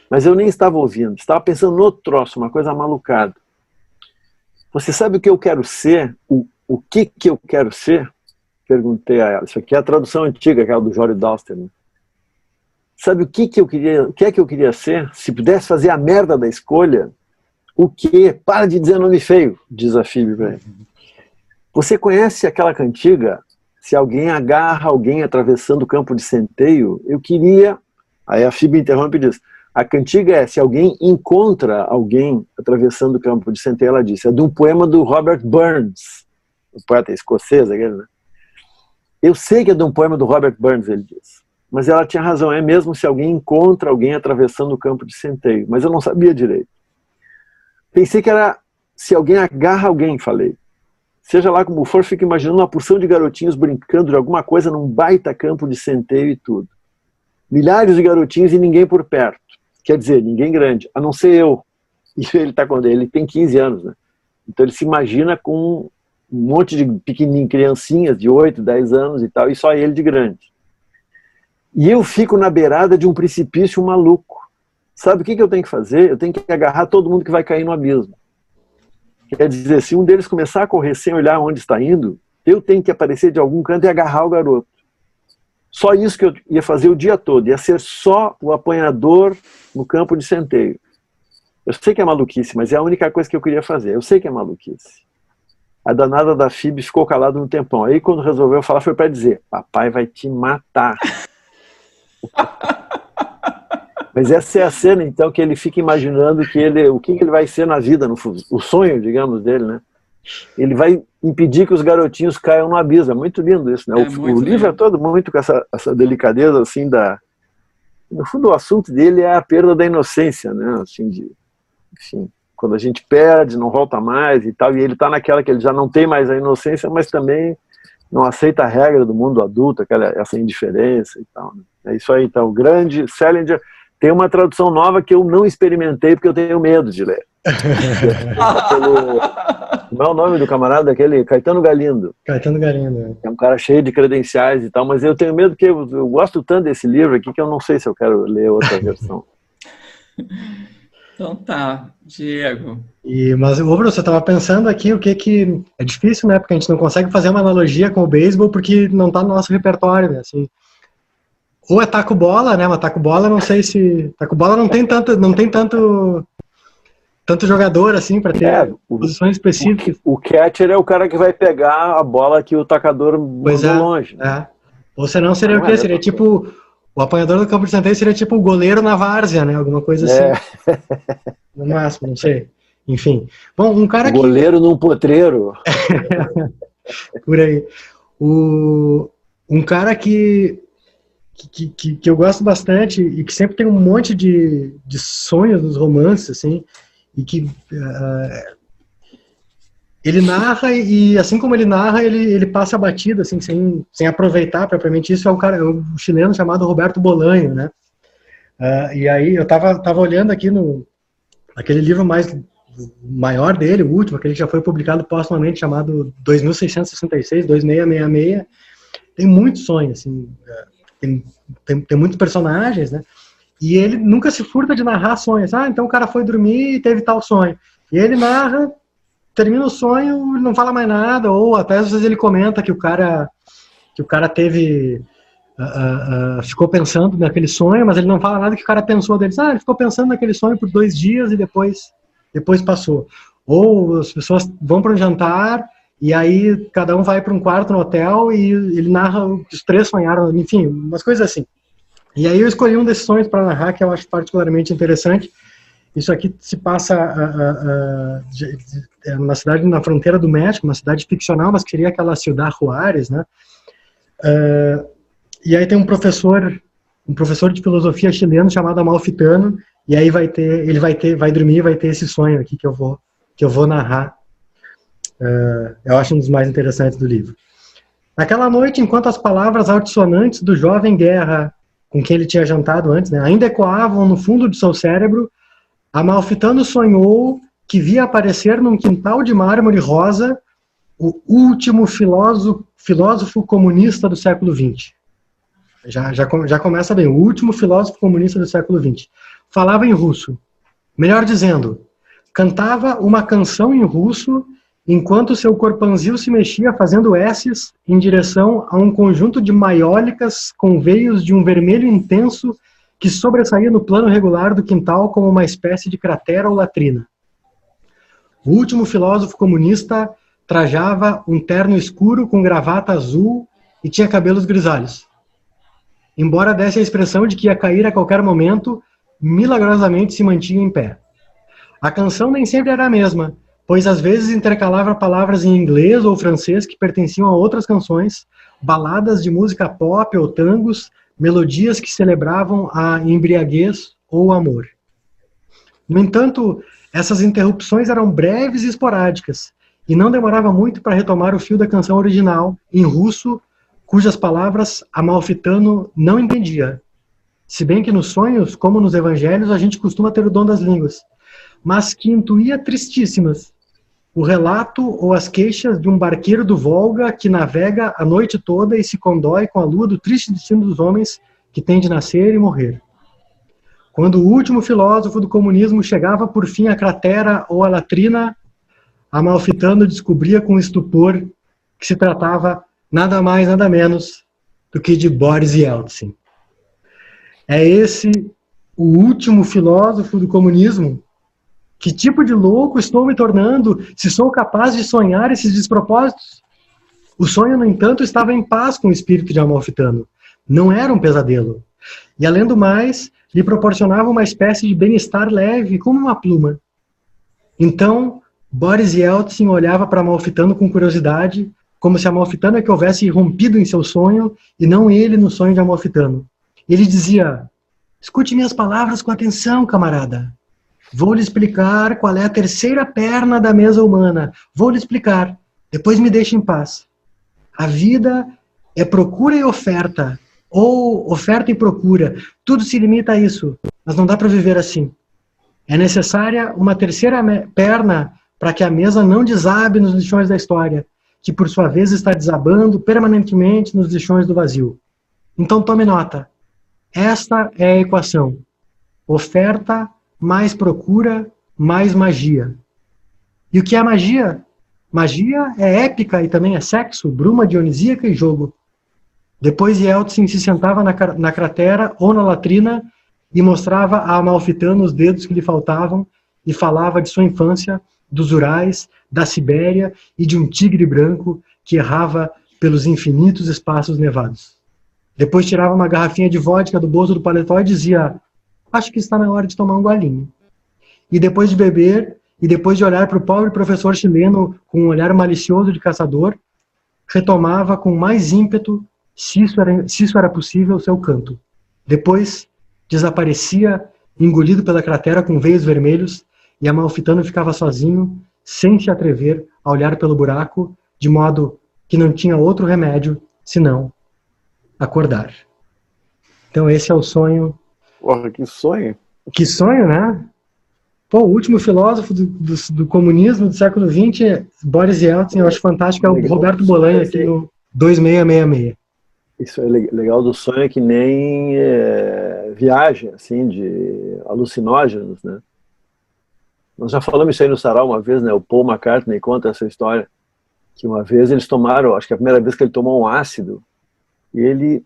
Mas eu nem estava ouvindo, estava pensando no troço, uma coisa malucada. Você sabe o que eu quero ser? O que eu quero ser? Perguntei a ela. Isso aqui é a tradução antiga, aquela do Jorge Dalster. Né? Sabe o que eu queria ser? Se pudesse fazer a merda da escolha, o quê? Para de dizer nome feio, diz a Phoebe para ele. Você conhece aquela cantiga? Se alguém agarra alguém atravessando o campo de centeio, eu queria... Aí a Phoebe interrompe e diz, a cantiga é, se alguém encontra alguém atravessando o campo de centeio, ela disse, é de um poema do Robert Burns, o poeta escocês, aquele, né? Eu sei que é de um poema do Robert Burns, ele diz. Mas ela tinha razão, é mesmo se alguém encontra alguém atravessando o campo de centeio. Mas eu não sabia direito. Pensei que era se alguém agarra alguém, falei. Seja lá como for, fico imaginando uma porção de garotinhos brincando de alguma coisa num baita campo de centeio e tudo. Milhares de garotinhos e ninguém por perto. Quer dizer, ninguém grande, a não ser eu. E ele tem 15 anos, né? Então ele se imagina com um monte de pequenininhas, criancinhas de 8, 10 anos e tal, e só ele de grande. E eu fico na beirada de um precipício maluco. Sabe o que eu tenho que fazer? Eu tenho que agarrar todo mundo que vai cair no abismo. Quer dizer, se um deles começar a correr sem olhar onde está indo, eu tenho que aparecer de algum canto e agarrar o garoto. Só isso que eu ia fazer o dia todo. Ia ser só o apanhador no campo de centeio. Eu sei que é maluquice, mas é a única coisa que eu queria fazer. Eu sei que é maluquice. A danada da Phoebe ficou calada um tempão. Aí quando resolveu falar foi para dizer, papai vai te matar. Mas essa é a cena, então, que ele fica imaginando o que ele vai ser na vida, o sonho, digamos, dele, né? Ele vai impedir que os garotinhos caiam no abismo. É muito lindo isso, né? O livro é todo muito com essa delicadeza, assim, no fundo, o assunto dele é a perda da inocência, né? Assim, enfim, quando a gente perde, não volta mais e tal, e ele está naquela que ele já não tem mais a inocência, mas também não aceita a regra do mundo adulto, essa indiferença e tal. Né? É isso aí, então, o grande Salinger tem uma tradução nova que eu não experimentei porque eu tenho medo de ler. Como é o nome do camarada aquele? Caetano Galindo. Caetano Galindo. É um cara cheio de credenciais e tal, mas eu tenho medo porque eu gosto tanto desse livro aqui que eu não sei se eu quero ler outra versão. Então tá, Diego. Mas, Bruno, você estava pensando aqui o que é difícil, né? Porque a gente não consegue fazer uma analogia com o beisebol porque não está no nosso repertório, né? Assim, ou é taco-bola, né? Mas taco-bola, não sei se... Taco-bola não tem tanto jogador, assim, para ter posições específicas. O catcher é o cara que vai pegar a bola que o tacador mandou longe. Né? Ou senão seria o quê? Seria tipo... O apanhador do campo de centeio seria tipo o goleiro na várzea, né? Alguma coisa assim. No máximo, não sei. Enfim. Bom, um cara que... Goleiro num potreiro. Por aí. Um cara que eu gosto bastante e que sempre tem um monte de sonhos nos romances, assim, e que ele narra e assim como ele narra, ele passa batido, assim, sem aproveitar propriamente isso, é um chileno chamado Roberto Bolanho, né? E aí eu tava olhando aqui aquele livro maior dele, o último, aquele que já foi publicado póstumamente, chamado 2666, 2666, tem muitos sonhos, assim, tem muitos personagens, né? E ele nunca se furta de narrar sonhos. Então o cara foi dormir e teve tal sonho. E ele narra, termina o sonho, ele não fala mais nada, ou até às vezes ele comenta que o cara teve... ficou pensando naquele sonho, mas ele não fala nada que o cara pensou dele. Ele ficou pensando naquele sonho por 2 dias e depois passou. Ou as pessoas vão para um jantar e aí cada um vai para um quarto no hotel e ele narra os 3 sonharam, enfim, umas coisas assim. E aí eu escolhi um desses sonhos para narrar, que eu acho particularmente interessante. Isso aqui se passa numa cidade na fronteira do México, uma cidade ficcional, mas que seria aquela Ciudad Juárez, né? E aí tem um professor de filosofia chileno chamado Amalfitano, e aí vai dormir e vai ter esse sonho aqui que eu vou narrar. Eu acho um dos mais interessantes do livro. Naquela noite, enquanto as palavras altissonantes do jovem Guerra, com quem ele tinha jantado antes, né, ainda ecoavam no fundo de seu cérebro, Amalfitano sonhou que via aparecer num quintal de mármore rosa o último filósofo comunista do século XX. Já começa bem, o último filósofo comunista do século XX. Falava em russo. Melhor dizendo, cantava uma canção em russo enquanto seu corpanzil se mexia fazendo S's em direção a um conjunto de maiólicas com veios de um vermelho intenso que sobressaía no plano regular do quintal como uma espécie de cratera ou latrina. O último filósofo comunista trajava um terno escuro com gravata azul e tinha cabelos grisalhos. Embora desse a expressão de que ia cair a qualquer momento, milagrosamente se mantinha em pé. A canção nem sempre era a mesma, pois às vezes intercalava palavras em inglês ou francês que pertenciam a outras canções, baladas de música pop ou tangos, melodias que celebravam a embriaguez ou o amor. No entanto, essas interrupções eram breves e esporádicas, e não demorava muito para retomar o fio da canção original, em russo, cujas palavras Amalfitano não entendia. Se bem que nos sonhos, como nos evangelhos, a gente costuma ter o dom das línguas, mas que intuía tristíssimas. O relato ou as queixas de um barqueiro do Volga que navega a noite toda e se condói com a lua do triste destino dos homens que têm de nascer e morrer. Quando o último filósofo do comunismo chegava por fim à cratera ou à latrina, Amalfitano descobria com estupor que se tratava nada mais, nada menos do que de Boris Yeltsin. É esse o último filósofo do comunismo? Que tipo de louco estou me tornando se sou capaz de sonhar esses despropósitos? O sonho, no entanto, estava em paz com o espírito de Amalfitano. Não era um pesadelo. E, além do mais, lhe proporcionava uma espécie de bem-estar leve, como uma pluma. Então, Boris Yeltsin olhava para Amalfitano com curiosidade, como se Amalfitano é que houvesse irrompido em seu sonho, e não ele no sonho de Amalfitano. Ele dizia: escute minhas palavras com atenção, camarada. Vou lhe explicar qual é a terceira perna da mesa humana. Vou lhe explicar. Depois me deixe em paz. A vida é procura e oferta. Ou oferta e procura. Tudo se limita a isso. Mas não dá para viver assim. É necessária uma terceira perna para que a mesa não desabe nos lixões da história, que por sua vez está desabando permanentemente nos lixões do vazio. Então tome nota. Esta é a equação. Oferta mais procura, mais magia. E o que é magia? Magia é épica e também é sexo, bruma dionisíaca e jogo. Depois Yeltsin se sentava na cratera ou na latrina e mostrava a Amalfitano os dedos que lhe faltavam e falava de sua infância, dos Urais, da Sibéria e de um tigre branco que errava pelos infinitos espaços nevados. Depois tirava uma garrafinha de vodka do bolso do paletó e dizia: acho que está na hora de tomar um golinho. E depois de beber, e depois de olhar para o pobre professor chileno com um olhar malicioso de caçador, retomava com mais ímpeto, se isso era possível, o seu canto. Depois desaparecia, engolido pela cratera com veios vermelhos, e Amalfitano ficava sozinho, sem se atrever a olhar pelo buraco, de modo que não tinha outro remédio senão acordar. Então esse é o sonho. Porra, que sonho! Que sonho, né? Pô, o último filósofo do comunismo do século XX, Boris Yeltsin, eu acho fantástico, é o Roberto Bolanho aqui no 2666. Isso é legal do sonho, é que nem viagem, assim, de alucinógenos, né? Nós já falamos isso aí no Sarau uma vez, né? O Paul McCartney conta essa história, que uma vez eles tomaram, acho que a primeira vez que ele tomou um ácido, e ele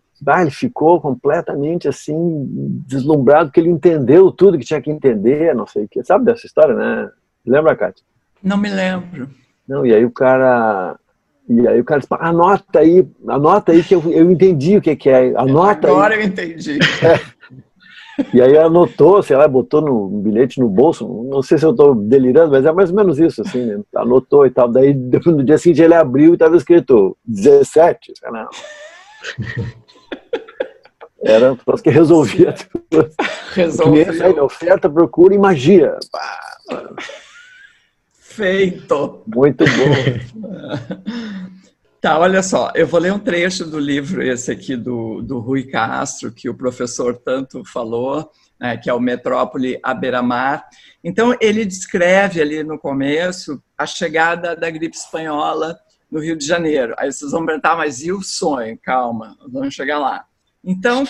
ficou completamente assim, deslumbrado, porque ele entendeu tudo que tinha que entender, não sei o que. Sabe dessa história, né? Lembra, Kátia? Não me lembro. Não, e aí o cara disse: anota aí que eu entendi o que é. Anota Agora aí. Eu entendi. E aí anotou, sei lá, botou no bilhete no bolso, não sei se eu estou delirando, mas é mais ou menos isso, assim, né? Anotou e tal. Daí no dia seguinte ele abriu e estava escrito 17, sei lá. Era o que resolvia tudo. Resolvia. Oferta, procura e magia. Feito. Muito bom. Tá, olha só, eu vou ler um trecho do livro esse aqui do Rui Castro, que o professor tanto falou, né, que é o Metrópole à beira-mar. Então, ele descreve ali no começo a chegada da gripe espanhola no Rio de Janeiro. Aí vocês vão perguntar, mas e o sonho? Calma, vamos chegar lá. Então,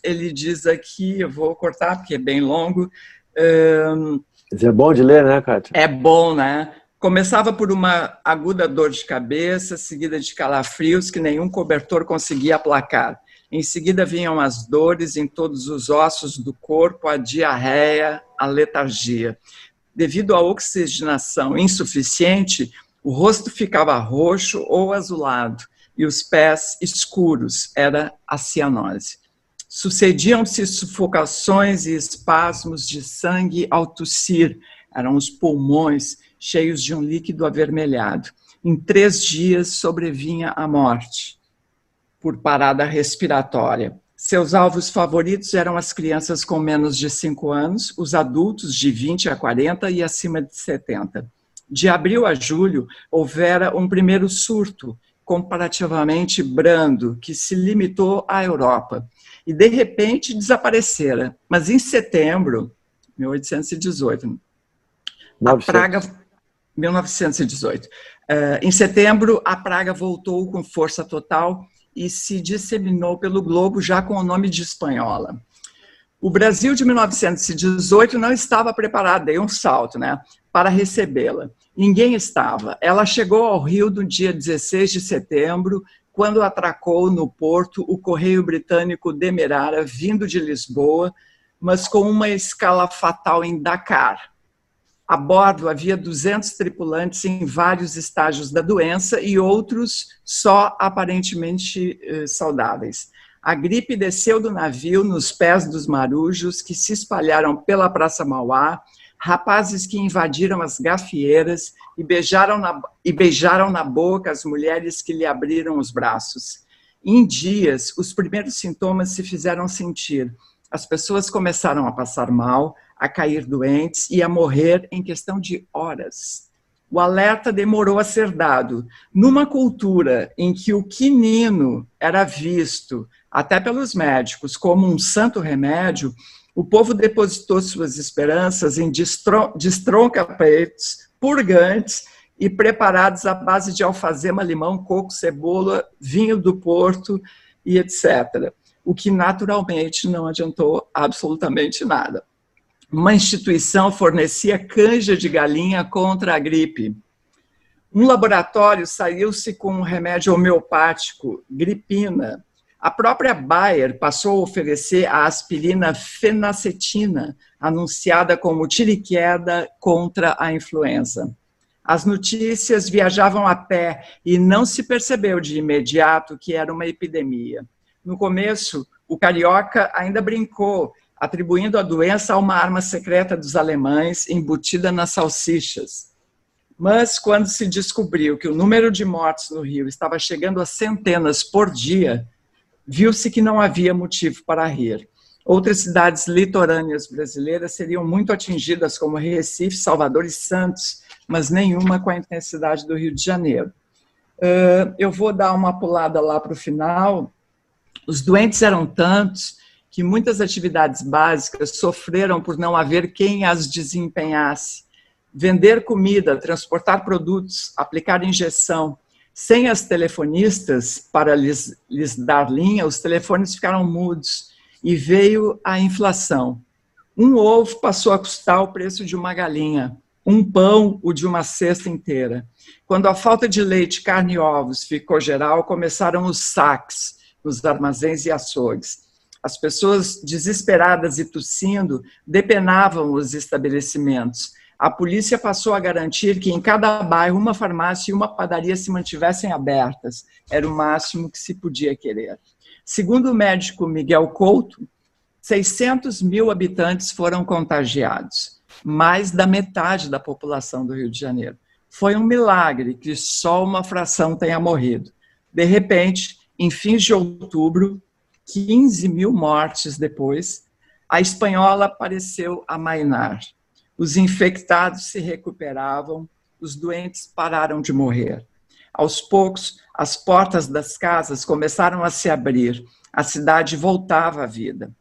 ele diz aqui, eu vou cortar porque é bem longo. É bom de ler, né, Kátia? É bom, né? Começava por uma aguda dor de cabeça, seguida de calafrios que nenhum cobertor conseguia aplacar. Em seguida vinham as dores em todos os ossos do corpo, a diarreia, a letargia. Devido à oxigenação insuficiente, o rosto ficava roxo ou azulado e os pés escuros, era a cianose. Sucediam-se sufocações e espasmos de sangue ao tossir, eram os pulmões cheios de um líquido avermelhado. Em 3 dias sobrevinha a morte por parada respiratória. Seus alvos favoritos eram as crianças com menos de 5 anos, os adultos de 20 a 40 e acima de 70. De abril a julho, houvera um primeiro surto, comparativamente brando, que se limitou à Europa. E, de repente, desaparecera. Mas, em setembro, 1818, a praga... 1918. Em setembro, a praga voltou com força total e se disseminou pelo globo já com o nome de espanhola. O Brasil de 1918 não estava preparado, deu um salto, né, para recebê-la. Ninguém estava. Ela chegou ao Rio no dia 16 de setembro, quando atracou no porto o correio britânico Demerara, vindo de Lisboa, mas com uma escala fatal em Dakar. A bordo havia 200 tripulantes em vários estágios da doença e outros só aparentemente saudáveis. A gripe desceu do navio nos pés dos marujos que se espalharam pela Praça Mauá, rapazes que invadiram as gafieiras e beijaram na boca as mulheres que lhe abriram os braços. Em dias, os primeiros sintomas se fizeram sentir. As pessoas começaram a passar mal, a cair doentes e a morrer em questão de horas. O alerta demorou a ser dado. Numa cultura em que o quinino era visto, até pelos médicos, como um santo remédio, o povo depositou suas esperanças em destronca-peitos, purgantes e preparados à base de alfazema, limão, coco, cebola, vinho do Porto e etc., o que naturalmente não adiantou absolutamente nada. Uma instituição fornecia canja de galinha contra a gripe. Um laboratório saiu-se com um remédio homeopático, gripina. A própria Bayer passou a oferecer a aspirina fenacetina, anunciada como tiriqueda contra a influenza. As notícias viajavam a pé e não se percebeu de imediato que era uma epidemia. No começo, o carioca ainda brincou, atribuindo a doença a uma arma secreta dos alemães embutida nas salsichas. Mas, quando se descobriu que o número de mortes no Rio estava chegando a centenas por dia, viu-se que não havia motivo para rir. Outras cidades litorâneas brasileiras seriam muito atingidas, como Recife, Salvador e Santos, mas nenhuma com a intensidade do Rio de Janeiro. Eu vou dar uma pulada lá para o final. Os doentes eram tantos que muitas atividades básicas sofreram por não haver quem as desempenhasse. Vender comida, transportar produtos, aplicar injeção. Sem as telefonistas para lhes dar linha, os telefones ficaram mudos e veio a inflação. Um ovo passou a custar o preço de uma galinha, um pão o de uma cesta inteira. Quando a falta de leite, carne e ovos ficou geral, começaram os saques nos armazéns e açougues. As pessoas desesperadas e tossindo depenavam os estabelecimentos. A polícia passou a garantir que em cada bairro uma farmácia e uma padaria se mantivessem abertas. Era o máximo que se podia querer. Segundo o médico Miguel Couto, 600 mil habitantes foram contagiados, mais da metade da população do Rio de Janeiro. Foi um milagre que só uma fração tenha morrido. De repente, em fins de outubro, 15 mil mortes depois, a espanhola pareceu amainar. Os infectados se recuperavam, os doentes pararam de morrer. Aos poucos, as portas das casas começaram a se abrir, a cidade voltava à vida.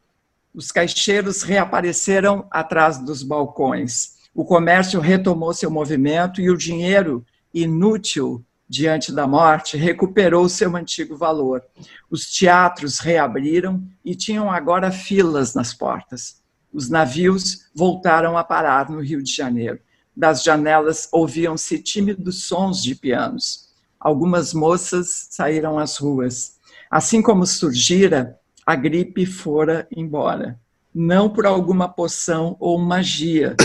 Os caixeiros reapareceram atrás dos balcões, o comércio retomou seu movimento e o dinheiro inútil diante da morte, recuperou seu antigo valor. Os teatros reabriram e tinham agora filas nas portas. Os navios voltaram a parar no Rio de Janeiro. Das janelas ouviam-se tímidos sons de pianos. Algumas moças saíram às ruas. Assim como surgira, a gripe fora embora. Não por alguma poção ou magia,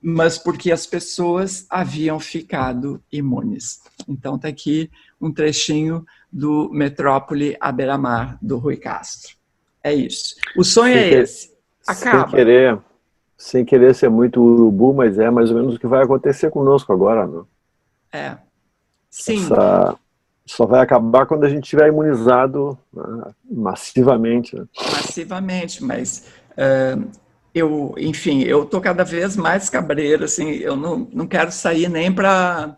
mas porque as pessoas haviam ficado imunes. Então está aqui um trechinho do Metrópole à beira-mar, do Rui Castro. É isso. O sonho é esse. Acaba. Sem querer ser muito urubu, mas é mais ou menos o que vai acontecer conosco agora, né? É. Sim. Só vai acabar quando a gente estiver imunizado, né, massivamente. Né? Massivamente, mas eu estou cada vez mais cabreiro, assim, eu não quero sair nem para...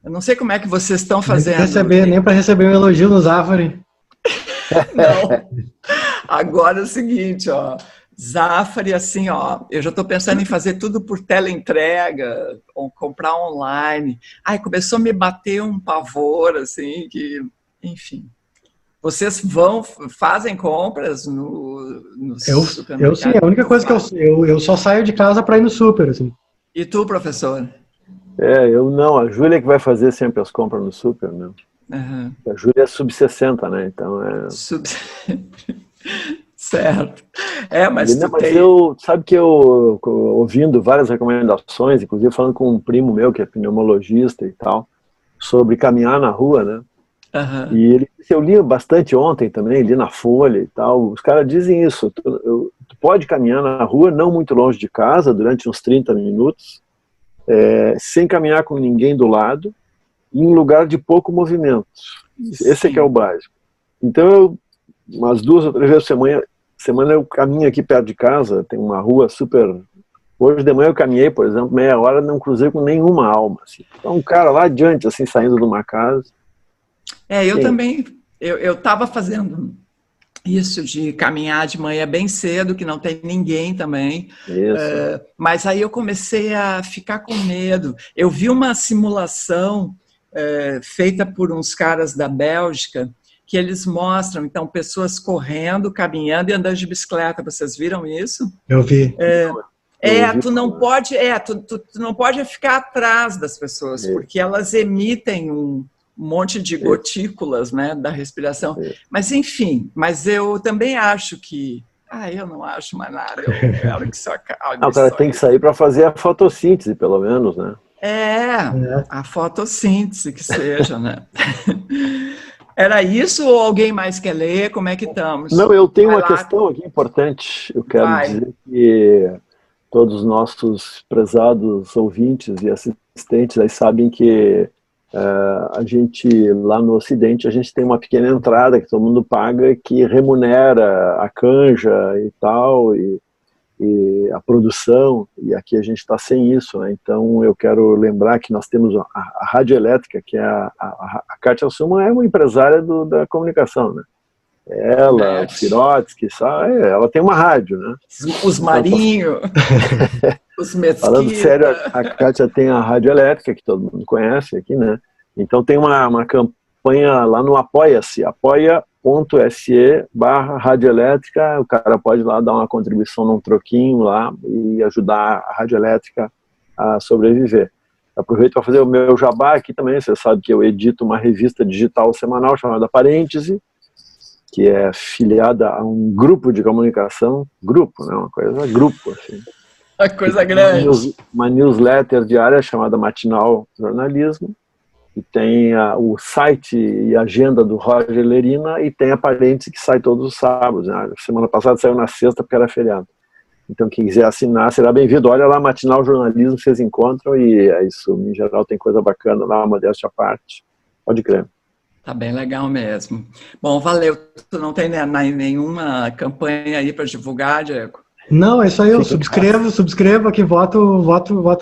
Eu não sei como é que vocês estão fazendo. Nem para receber um elogio no Zafari. Não. Agora é o seguinte, ó, Zafari, assim, ó, eu já estou pensando em fazer tudo por teleentrega, ou comprar online. Ai, começou a me bater um pavor, assim, que, enfim. Vocês fazem compras no supermercado? Eu sim, a única coisa que eu só saio de casa para ir no super, assim. E tu, professor? Eu não, a Júlia que vai fazer sempre as compras no super, né? Uhum. A Júlia é sub-60, né? Então Certo. Mas sabe que eu, ouvindo várias recomendações, inclusive falando com um primo meu, que é pneumologista e tal, sobre caminhar na rua, né? Uhum. E ele disse, eu li bastante ontem também, li na Folha e tal, os caras dizem isso, tu pode caminhar na rua, não muito longe de casa, durante uns 30 minutos, sem caminhar com ninguém do lado, em um lugar de pouco movimento. Esse é que é o básico. Então, umas 2 ou 3 vezes por semana eu caminho aqui perto de casa, tem uma rua super... Hoje de manhã eu caminhei, por exemplo, meia hora, não cruzei com nenhuma alma. Assim. Então, um cara lá adiante, assim, saindo de uma casa... Eu também, eu estava fazendo isso de caminhar de manhã bem cedo, que não tem ninguém também, mas aí eu comecei a ficar com medo. Eu vi uma simulação feita por uns caras da Bélgica, que eles mostram, então, pessoas correndo, caminhando e andando de bicicleta. Vocês viram isso? Eu vi. Tu não pode, tu não pode ficar atrás das pessoas, porque elas emitem um monte de gotículas, né, da respiração. Mas, enfim, eu também acho que... eu não acho mais nada, eu quero que isso acabe. O cara tem que sair para fazer a fotossíntese, pelo menos, né? A fotossíntese que seja, né? Era isso ou alguém mais quer ler? Como é que estamos? Não, eu tenho uma questão aqui importante. Eu quero dizer que todos os nossos prezados ouvintes e assistentes aí sabem que a gente, lá no Ocidente, a gente tem uma pequena entrada que todo mundo paga que remunera a canja e tal, e a produção, e aqui a gente está sem isso, né? Então eu quero lembrar que nós temos a Radioelétrica, que é a Kátia Suman é uma empresária da comunicação, né? Ela, o Sirotsky, ela tem uma rádio, né? Os Marinho, os Mesquita. Falando sério, a Kátia tem a Radioelétrica, que todo mundo conhece aqui, né? Então tem uma campanha lá no Apoia-se, apoia.se/radioelétrica, o cara pode lá dar uma contribuição num troquinho lá e ajudar a Radioelétrica a sobreviver. Aproveito para fazer o meu jabá aqui também, você sabe que eu edito uma revista digital semanal chamada Parêntese, que é filiada a um grupo de comunicação, uma grupo, assim. Uma coisa grande. Uma newsletter diária chamada Matinal Jornalismo, e tem o site e agenda do Roger Lerina, e tem a Parêntese que sai todos os sábados, né? Semana passada saiu na sexta porque era feriado. Então quem quiser assinar será bem-vindo. Olha lá, Matinal Jornalismo, vocês encontram, e é isso, em geral tem coisa bacana lá, modéstia à parte, pode crer. Tá bem legal mesmo. Bom, valeu. Tu não tem nenhuma campanha aí para divulgar, Diego? Não, é isso aí. Eu subscrevo aqui, voto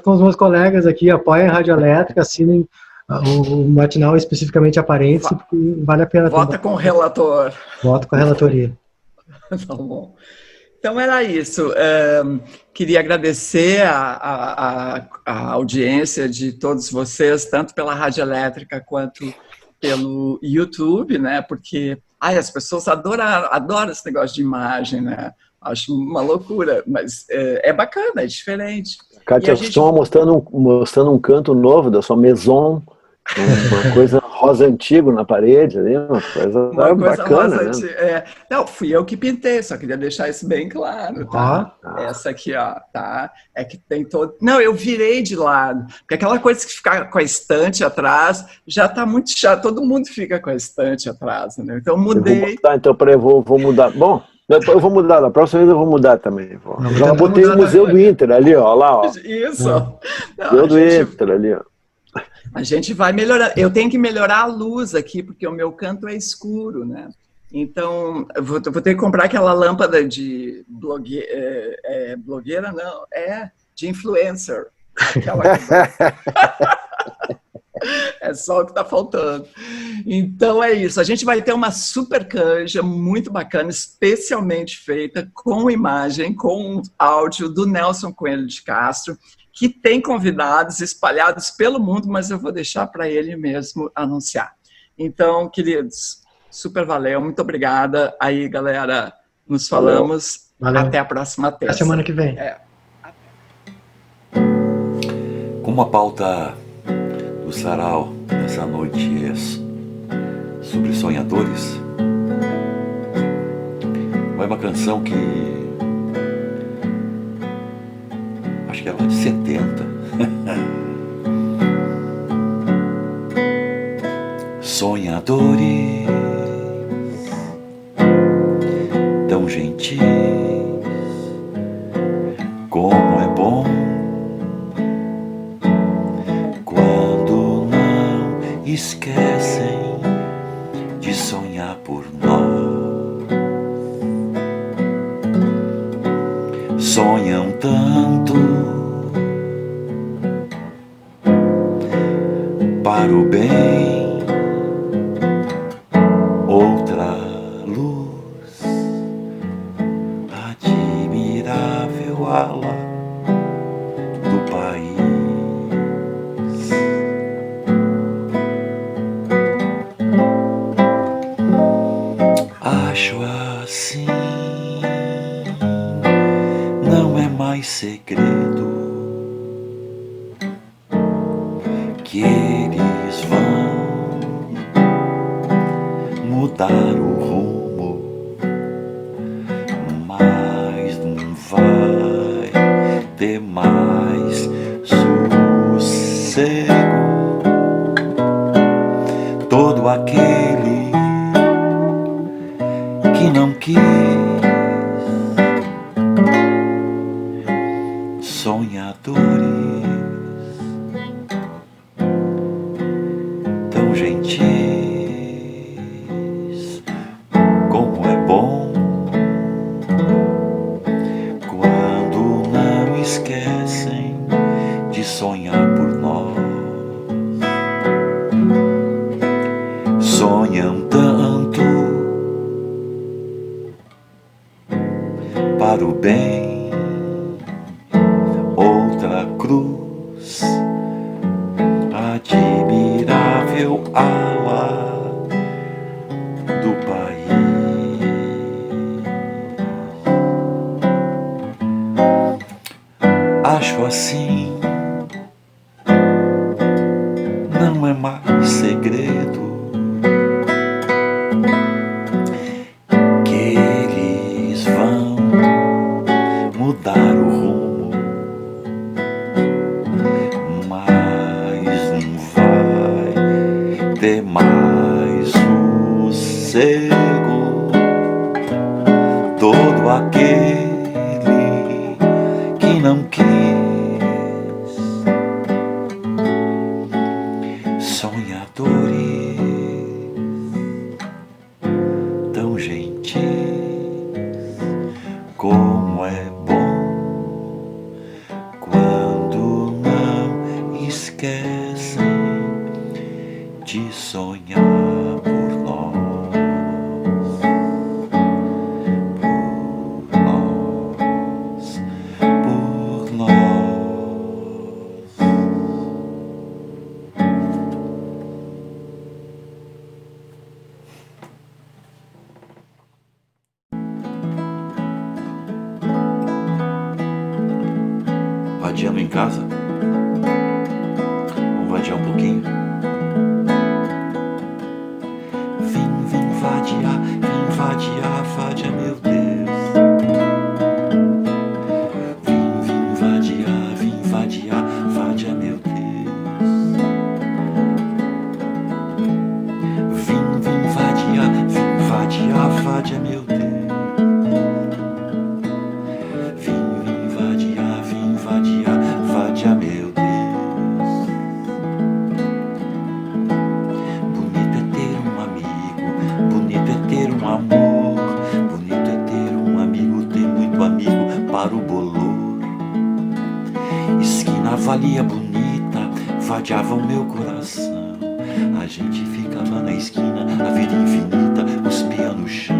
com os meus colegas aqui, apoiem a Radioelétrica, assinem o Matinal, especificamente a Parêntese, porque vale a pena. Vota com o relator. Voto com a relatoria. Tá bom. Então era isso. Queria agradecer a audiência de todos vocês, tanto pela Rádio Elétrica quanto pelo YouTube, né? Porque as pessoas adoram esse negócio de imagem, né? Acho uma loucura, mas é bacana, é diferente. Kátia, vocês estão mostrando um canto novo da sua maison, uma coisa rosa antigo na parede, ali, uma coisa bacana, rosa, né? Não, fui eu que pintei, só queria deixar isso bem claro, tá? Essa aqui, ó, tá? É que tem todo... Não, eu virei de lado, porque aquela coisa que fica com a estante atrás, já tá muito chato, todo mundo fica com a estante atrás, né? Então mudei. Eu vou mudar. Bom, eu vou mudar, da próxima vez eu vou mudar também. Já botei o Museu do Inter ali, ó, lá, ó. Isso. Museu do Inter ali, ó. A gente vai melhorar. Eu tenho que melhorar a luz aqui, porque o meu canto é escuro, né? Então, eu vou ter que comprar aquela lâmpada de blogueira, não, de influencer. Aquela é só o que está faltando. Então é isso. A gente vai ter uma super canja muito bacana, especialmente feita com imagem, com áudio do Nelson Coelho de Castro, que tem convidados espalhados pelo mundo, mas eu vou deixar para ele mesmo anunciar. Então, queridos, super valeu, muito obrigada. Aí, galera, nos falamos. Valeu. Até a próxima terça. Até semana que vem. Como a pauta do sarau nessa noite é sobre sonhadores, vai uma canção que acho que ela é de 70. Sonhadores tão gentis, como é bom quando não esquecem de sonhar por nós. Sonham tanto para o bem, outra luz admirável ala do país. Acho assim, não é mais segredo que eles vão mudar o rumo, mas não vai ter mais sossego. Todo aquele que não quis sonhadores tão gentis, como é bom quando não esquecem de sonhar por nós. Sonham tanto para o bem, outra cruz admirável ala do país. Acho assim, não é mais segredo que eles vão mudar o rumo, mas não vai ter mais sossego. Todo aquele que não quis sonhadores tão gentis, como é bom quando não esquecem de sonhar por nós, por nós. em casa? Vamos vadiar um pouquinho? Vim vadiar, vadia, meu Deus. Vim vadiar, vadia, meu Deus. Vim vadiar, vadia, meu Deus. Vim vadiar, vadia, meu Deus. Bonito é ter um amigo, bonito é ter um amor, bonito é ter um amigo, ter muito amigo para o bolor. Esquina valia bonita, vadiava o meu coração. A gente ficava na esquina, a vida infinita, os pés no chão.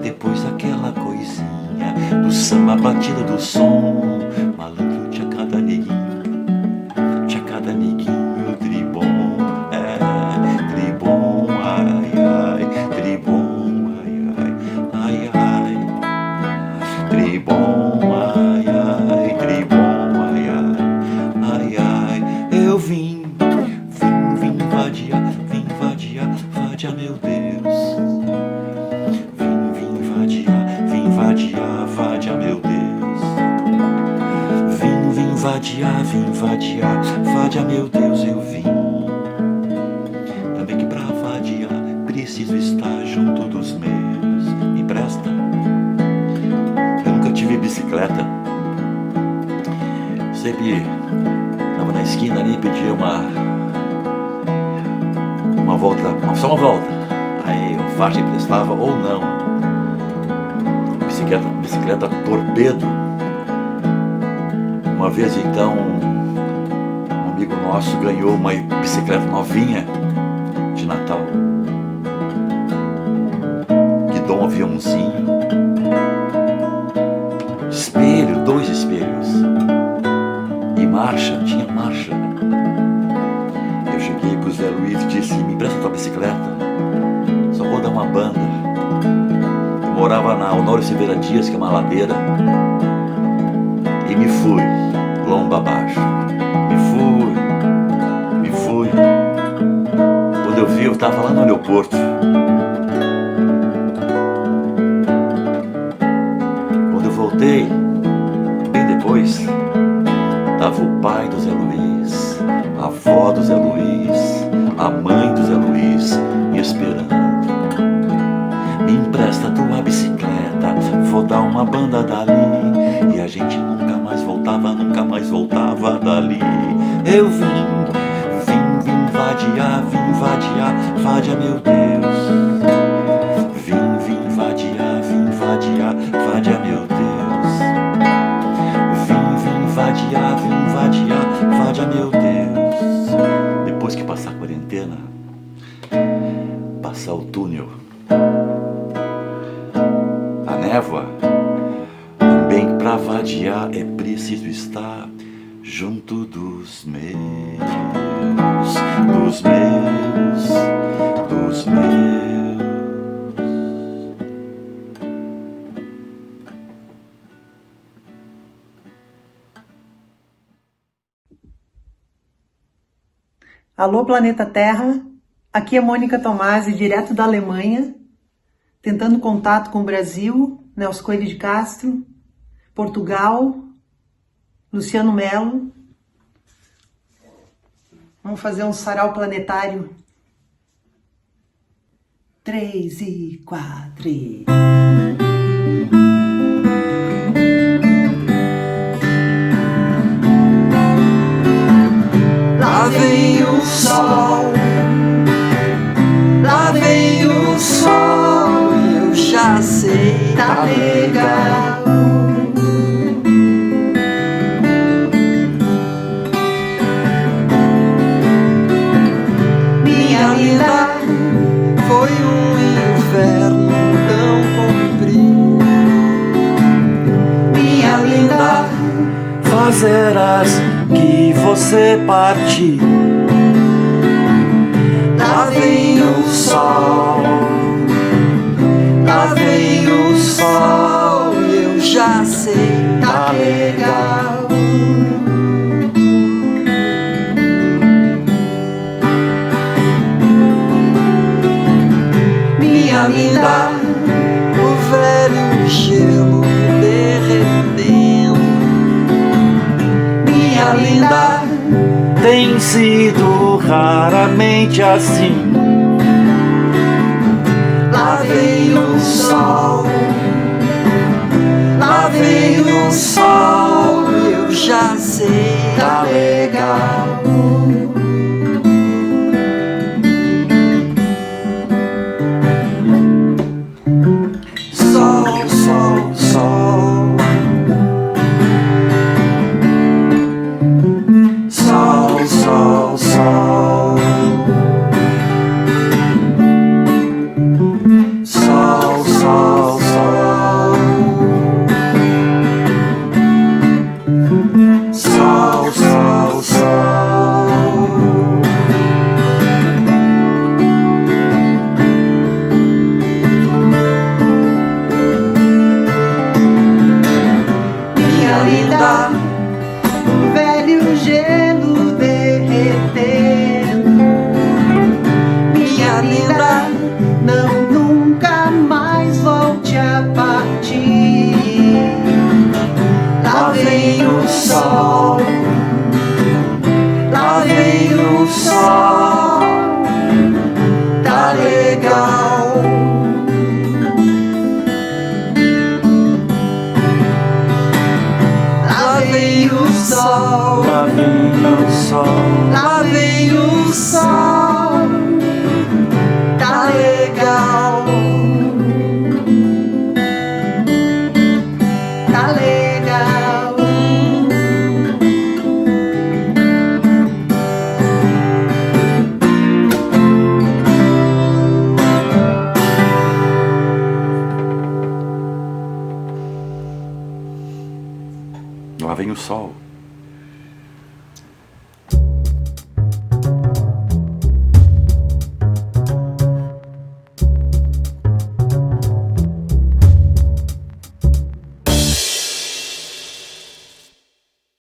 Depois daquela coisinha do samba, batida do som, malandro tinha cada neguinho, tribom, tribom, ai, ai, tribom, ai, ai, tribom, ai, ai, tribom, ai, ai, eu vim vadiar, vadia, meu Deus. Vim vadiar, vadia, meu Deus. Vim vadiar, vadia, meu Deus, eu vim. Também que pra vadiar preciso estar junto dos meus. Me empresta? Eu nunca tive bicicleta. Sempre tava na esquina ali e pedia uma volta, só uma volta. Aí o faixa emprestava ou não. Bicicleta torpedo. Uma vez então, um amigo nosso ganhou uma bicicleta novinha de Natal. Guidou um aviãozinho. Espelho, 2 espelhos. E marcha, tinha marcha. Eu cheguei pro Zé Luiz e disse: me empresta tua bicicleta, só vou dar uma banda. Eu morava na Honório Silveira Dias, que é uma ladeira, e me fui, lomba abaixo. Me fui. Quando eu vi, eu tava lá no aeroporto. Quando eu voltei, bem depois, tava o pai do Zé Luiz, a avó do Zé Luiz, a mãe do Zé Luiz me esperando. Me empresta tua bicicleta, vou dar uma banda dali. E a gente nunca mais voltava dali. Eu vim vadiar, vadia, meu Deus. Vim vadiar, vadia, meu Deus. Vim vadiar, vadia, meu Deus. Depois que passar a quarentena, passar o túnel, a névoa, também pra vadiar é preciso estar junto dos meus. Alô, Planeta Terra, aqui é Mônica Tomasi, direto da Alemanha, tentando contato com o Brasil, Nelson Coelho de Castro, Portugal, Luciano Melo. Vamos fazer um sarau planetário. 3 e 4 e... Lá vem o sol, lá vem o sol, eu já sei, tá legal. Minha linda, foi um inverno tão comprido. Minha linda, fazerás que você parte. Lá vem o sol, lá vem o sol, eu já sei, tá legal. tem sido raramente assim. Lá vem o sol, lá vem o sol, eu já sei, tá legal. Sol, sol, sol. Sol, sol, sol. Sol, sol, sol. Sol, sol, sol. Minha linda, Um velho gelo derretendo. minha linda, Não, nunca mais volte a partir. lá vem o sol, lá vem o sol, tá legal. Lá vem o sol, Lá vem o sol, lá vem o sol, tá legal. Tá legal. lá vem o sol.